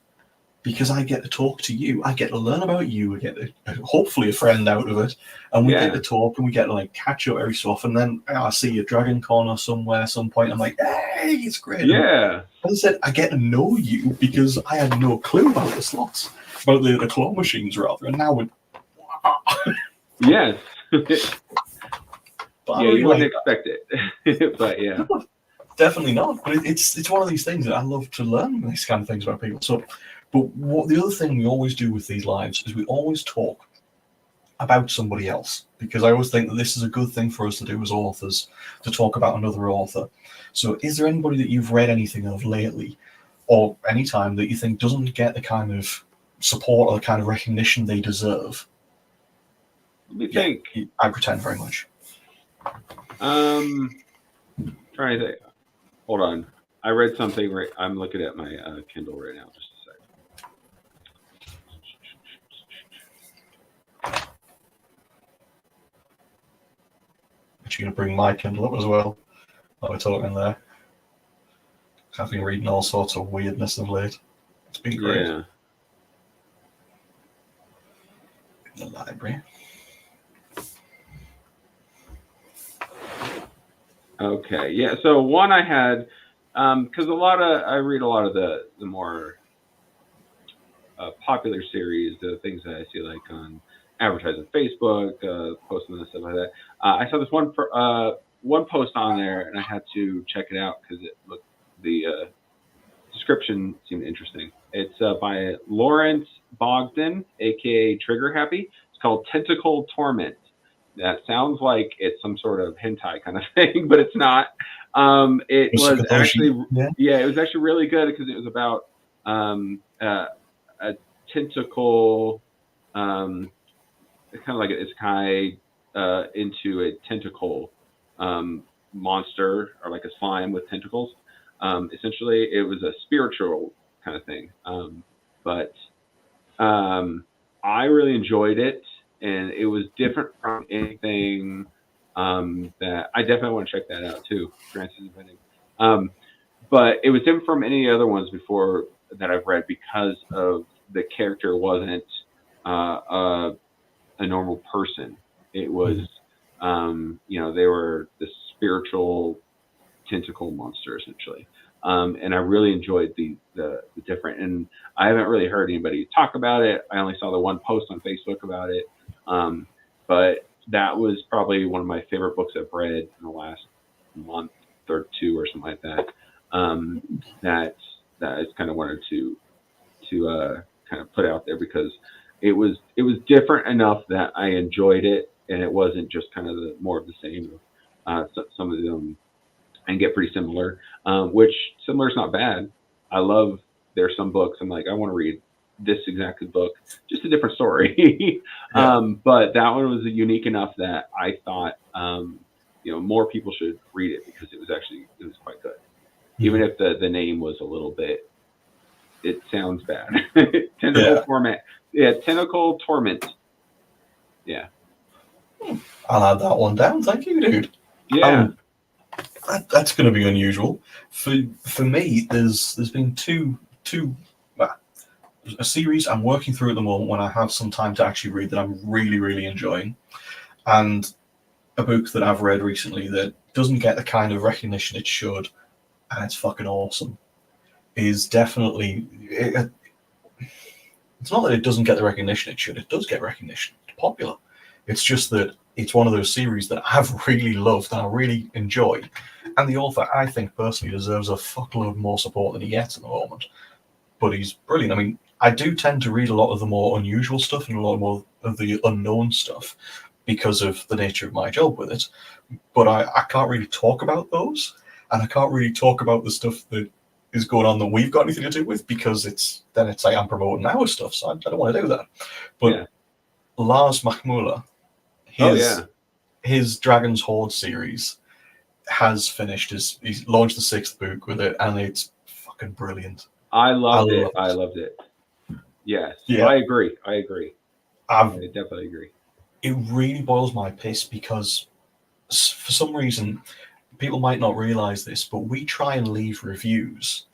because I get to talk to you. I get to learn about you. I get hopefully a friend out of it, and we get to talk, and we get to catch up every so often. Then I see a Dragon Con or somewhere, some point. I'm like, hey, it's great. Yeah. As I said, I get to know you because I had no clue about the slots, about the claw machines rather, and now yes. But you wouldn't expect it, but yeah. Definitely not. But it's one of these things that I love to learn these kind of things about people. So, but what the other thing we always do with these lives is we always talk about somebody else, because I always think that this is a good thing for us to do as authors, to talk about another author. So, is there anybody that you've read anything of lately, or any time, that you think doesn't get the kind of support or the kind of recognition they deserve. Let me think. I pretend very much. Trying to think. Hold on. I read something. Right. I'm looking at my Kindle right now. Just a sec. Actually, going to bring my Kindle up as well while we're talking there. I've been reading all sorts of weirdness of late. It's been great. Yeah. In the library. Okay. Yeah. So one I had, because I read a lot of the more popular series, the things that I see like on advertising Facebook, posting and stuff like that. I saw this one post on there, and I had to check it out because the description seemed interesting. It's by Lawrence Bogdan, aka Trigger Happy. It's called Tentacle Torment. That sounds like it's some sort of hentai kind of thing, but it's not. It was actually it was actually really good because it was about a tentacle, kind of like an isekai into a tentacle monster or like a slime with tentacles. Essentially, it was a spiritual kind of thing. But I really enjoyed it, and it was different from anything that I definitely want to check that out too. But it was different from any other ones before that I've read because of the character wasn't a normal person. It was, they were the spiritual tentacle monster essentially. And I really enjoyed the different, and I haven't really heard anybody talk about it. I only saw the one post on Facebook about it. But that was probably one of my favorite books I've read in the last month or two or something like that. That I just kind of wanted to kind of put out there because it was different enough that I enjoyed it, and it wasn't just kind of more of the same. Some of them and get pretty similar, which similar is not bad. I love there's some books I'm like I want to read this exact book, just a different story. But that one was unique enough that I thought more people should read it because it was quite good. Even if the name was a little bit, it sounds bad. Tentacle Torment. Yeah, Tentacle Torment. Yeah. I'll add that one down. Thank you, dude. Yeah. That's going to be unusual. For me, there's been two a series I'm working through at the moment when I have some time to actually read that I'm really, really enjoying, and a book that I've read recently that doesn't get the kind of recognition it should, and it's fucking awesome. Is definitely it's not that it doesn't get the recognition it should. It does get recognition. It's popular. It's just that it's one of those series that I've really loved and I really enjoy. And the author, I think, personally deserves a fuckload more support than he gets at the moment. But he's brilliant. I mean, I do tend to read a lot of the more unusual stuff and a lot more of the unknown stuff because of the nature of my job with it. But I can't really talk about those. And I can't really talk about the stuff that is going on that we've got anything to do with because it's like I'm promoting our stuff. So I don't want to do that. But Lars Mahmula, his Dragon's Horde series has finished. He's launched the 6th book with it, and it's fucking brilliant. I loved it. Yes. Yeah. I agree. I definitely agree. It really boils my piss because for some reason, people might not realize this, but we try and leave reviews,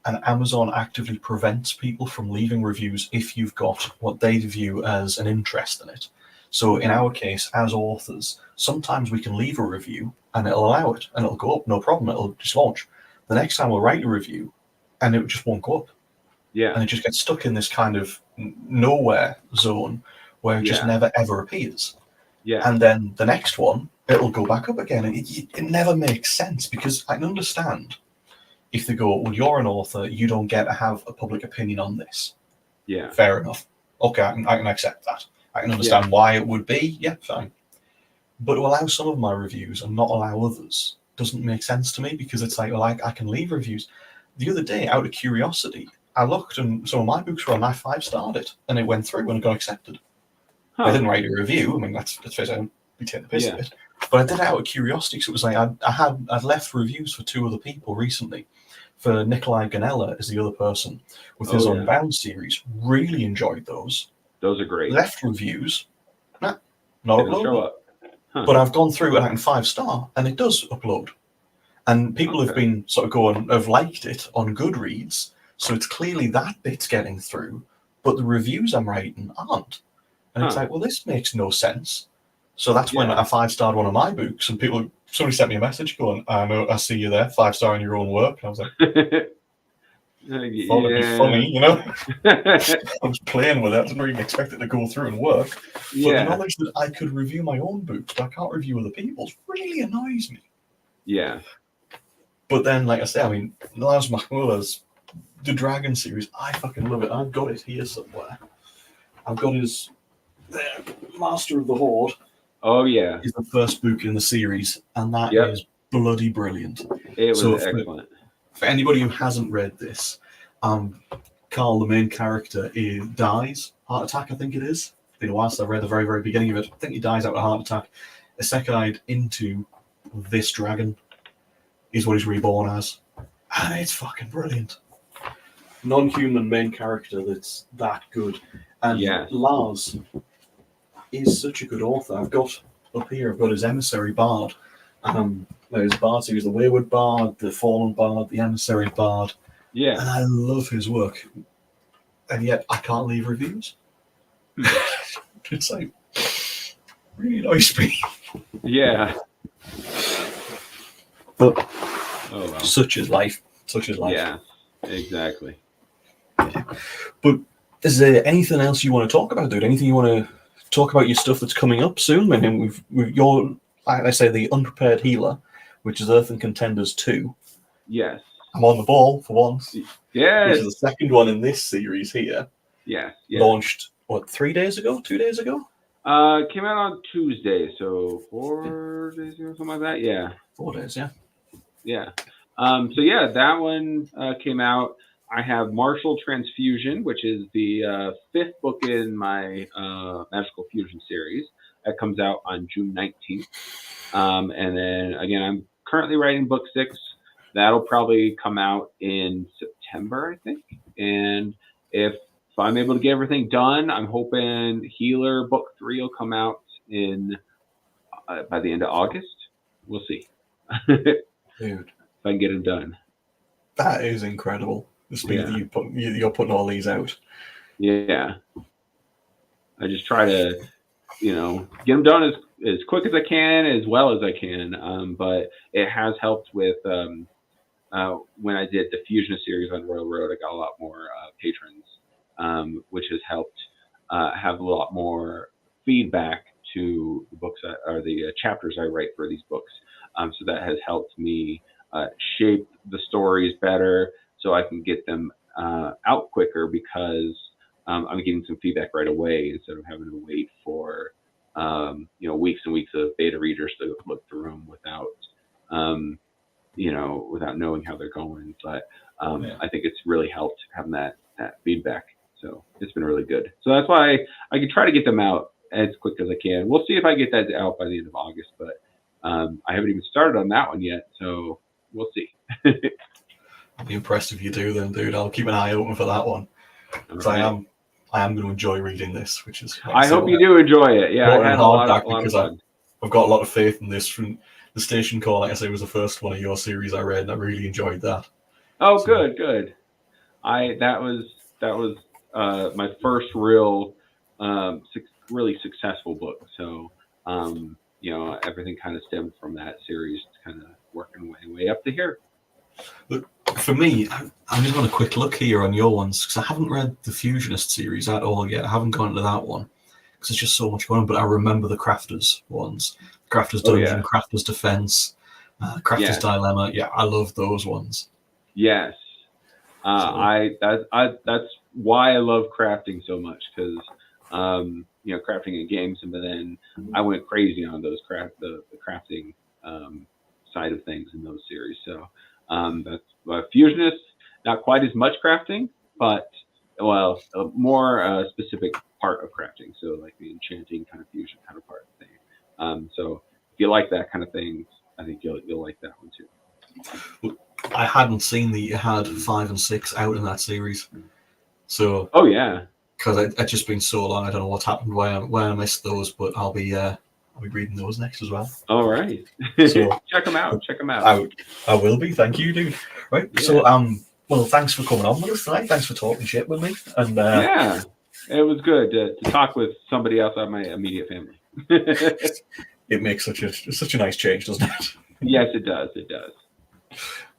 and Amazon actively prevents people from leaving reviews if you've got what they view as an interest in it. So in our case, as authors, sometimes we can leave a review and it'll allow it and it'll go up, no problem, it'll just launch. The next time we'll write a review and it just won't go up. Yeah. And it just gets stuck in this kind of nowhere zone where it just never ever appears. Yeah. And then the next one, it'll go back up again. And it never makes sense because I can understand if they go, well, you're an author, you don't get to have a public opinion on this. Yeah. Fair enough. Okay, I can accept that. I can understand why it would be. Yeah, fine. But to allow some of my reviews and not allow others doesn't make sense to me because it's like, well, I can leave reviews. The other day, out of curiosity, I looked, and some of my books were on. I 5-starred it, and it went through and it got accepted. Huh. I didn't write a review. I mean, let's face it, I don't be taking the piss of it. But I did it out of curiosity. So it was like I'd left reviews for 2 other people recently. For Nikolai Ganella is the other person with his Unbound series. Really enjoyed those. Those are great. Left reviews. Nah, not uploaded. Show up. Huh. But I've gone through and I can 5-star, and it does upload. And people have been sort of going, have liked it on Goodreads. So it's clearly that bit's getting through, but the reviews I'm writing aren't. And it's like, well, this makes no sense. So that's when I 5-starred one of my books, and somebody sent me a message going, I see you there, 5-star in your own work. And I was like, thought it'd be funny, you know? I was playing with it. I didn't really expect it to go through and work. But the knowledge that I could review my own books, but I can't review other people's, really annoys me. Yeah. But then, like I say, I mean, Lars Mahmoula's The Dragon series, I fucking love it. I've got it here somewhere. I've got his Master of the Horde. Oh, yeah. Is the first book in the series, and that is bloody brilliant. It was excellent. For anybody who hasn't read this, Carl, the main character, dies. Heart attack, I think it is. It's been a while since I read the very, very beginning of it. I think he dies out of a heart attack. Isekai'd into this dragon is what he's reborn as. And it's fucking brilliant. Non-human main character that's that good. And Lars is such a good author. I've got his Emissary Bard. There's Bards. He was the Wayward Bard, the Fallen Bard, the Emissary Bard. Yeah. And I love his work. And yet I can't leave reviews. It's like really annoys me. Yeah. But such is life. Such is life. Yeah, exactly. Yeah. But is there anything else you want to talk about, dude? Anything you want to talk about your stuff that's coming up soon? I mean, we've your, like I say, the Unprepared Healer, which is Earth and Contenders 2. Yes. I'm on the ball for once. Yes. Which is the second one in this series here. Yes. Launched, 3 days ago? 2 days ago? Came out on Tuesday, so 4 days ago, something like that. Yeah. 4 days, yeah. Yeah. That one came out. I have Martial Transfusion, which is the 5th book in my Magical Fusion series. That comes out on June 19th. And then, again, I'm currently writing book 6. That'll probably come out in September, I think. And if I'm able to get everything done, I'm hoping Healer book 3 will come out in by the end of August. We'll see. Dude. If I can get them done. That is incredible. The speed that you're putting all these out. Yeah. I just try to, get them done as quick as I can, as well as I can. But it has helped with when I did the Fusionist series on Royal Road, I got a lot more patrons, which has helped have a lot more feedback to the books or the chapters I write for these books. So that has helped me shape the stories better, so I can get them out quicker because I'm getting some feedback right away instead of having to wait for weeks and weeks of beta readers to look through them without without knowing how they're going. But I think it's really helped having that feedback. So it's been really good. So that's why I can try to get them out as quick as I can. We'll see if I get that out by the end of August, but I haven't even started on that one yet, so we'll see. I'll be impressed if you do then, dude. I'll keep an eye open for that one. Because I am going to enjoy reading this, which is... I hope you do enjoy it. Yeah, I had a lot of fun. I've got a lot of faith in this. From the Station Call, like I say, was the first one of your series I read, and I really enjoyed that. Oh, so. Good. That was my first real, really successful book. So, everything kind of stemmed from that series, kind of working way up to here. Look, for me, I'm just on a quick look here on your ones, because I haven't read the Fusionist series at all yet. I haven't gone into that one, because it's just so much fun, but I remember the Crafters ones. Crafters Dungeon, Crafters Defense, Crafters Dilemma. Yeah, I love those ones. Yes. That's why I love crafting so much, because crafting in games, and then I went crazy on those the crafting side of things in those series. So that's Fusionist, not quite as much crafting, but well, a more specific part of crafting. So like the enchanting kind of fusion kind of part of thing. So if you like that kind of thing, I think you'll like that one too. I hadn't seen that you had 5 and 6 out in that series, so Oh yeah, because it's just been so long, I don't know what's happened, why I missed those, but I'll be reading those next as well. all right. So Check them out. Check them out. I will be. Thank you, dude. Right. Yeah. So well, thanks for coming on with us tonight. Thanks for talking shit with me. And Yeah, it was good to talk with somebody else out of my immediate family. it makes such a nice change, doesn't it? Yes, it does. It does.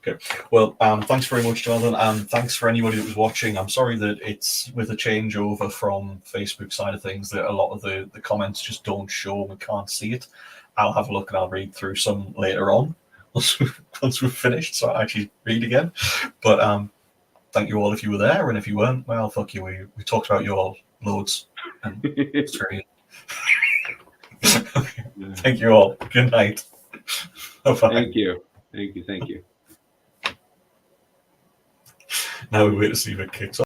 Okay. Well, thanks very much, Jonathan, and thanks for anybody that was watching. I'm sorry that it's with a changeover from Facebook side of things that a lot of the comments just don't show. We can't see it. I'll have a look and I'll read through some later on once we've finished, so I actually read again. But thank you all if you were there, and if you weren't, well, fuck you. We talked about you all loads, and it's very. Okay. Thank you all. Good night. Bye-bye. Thank you. Thank you. Thank you. Now we wait to see if it kicks off.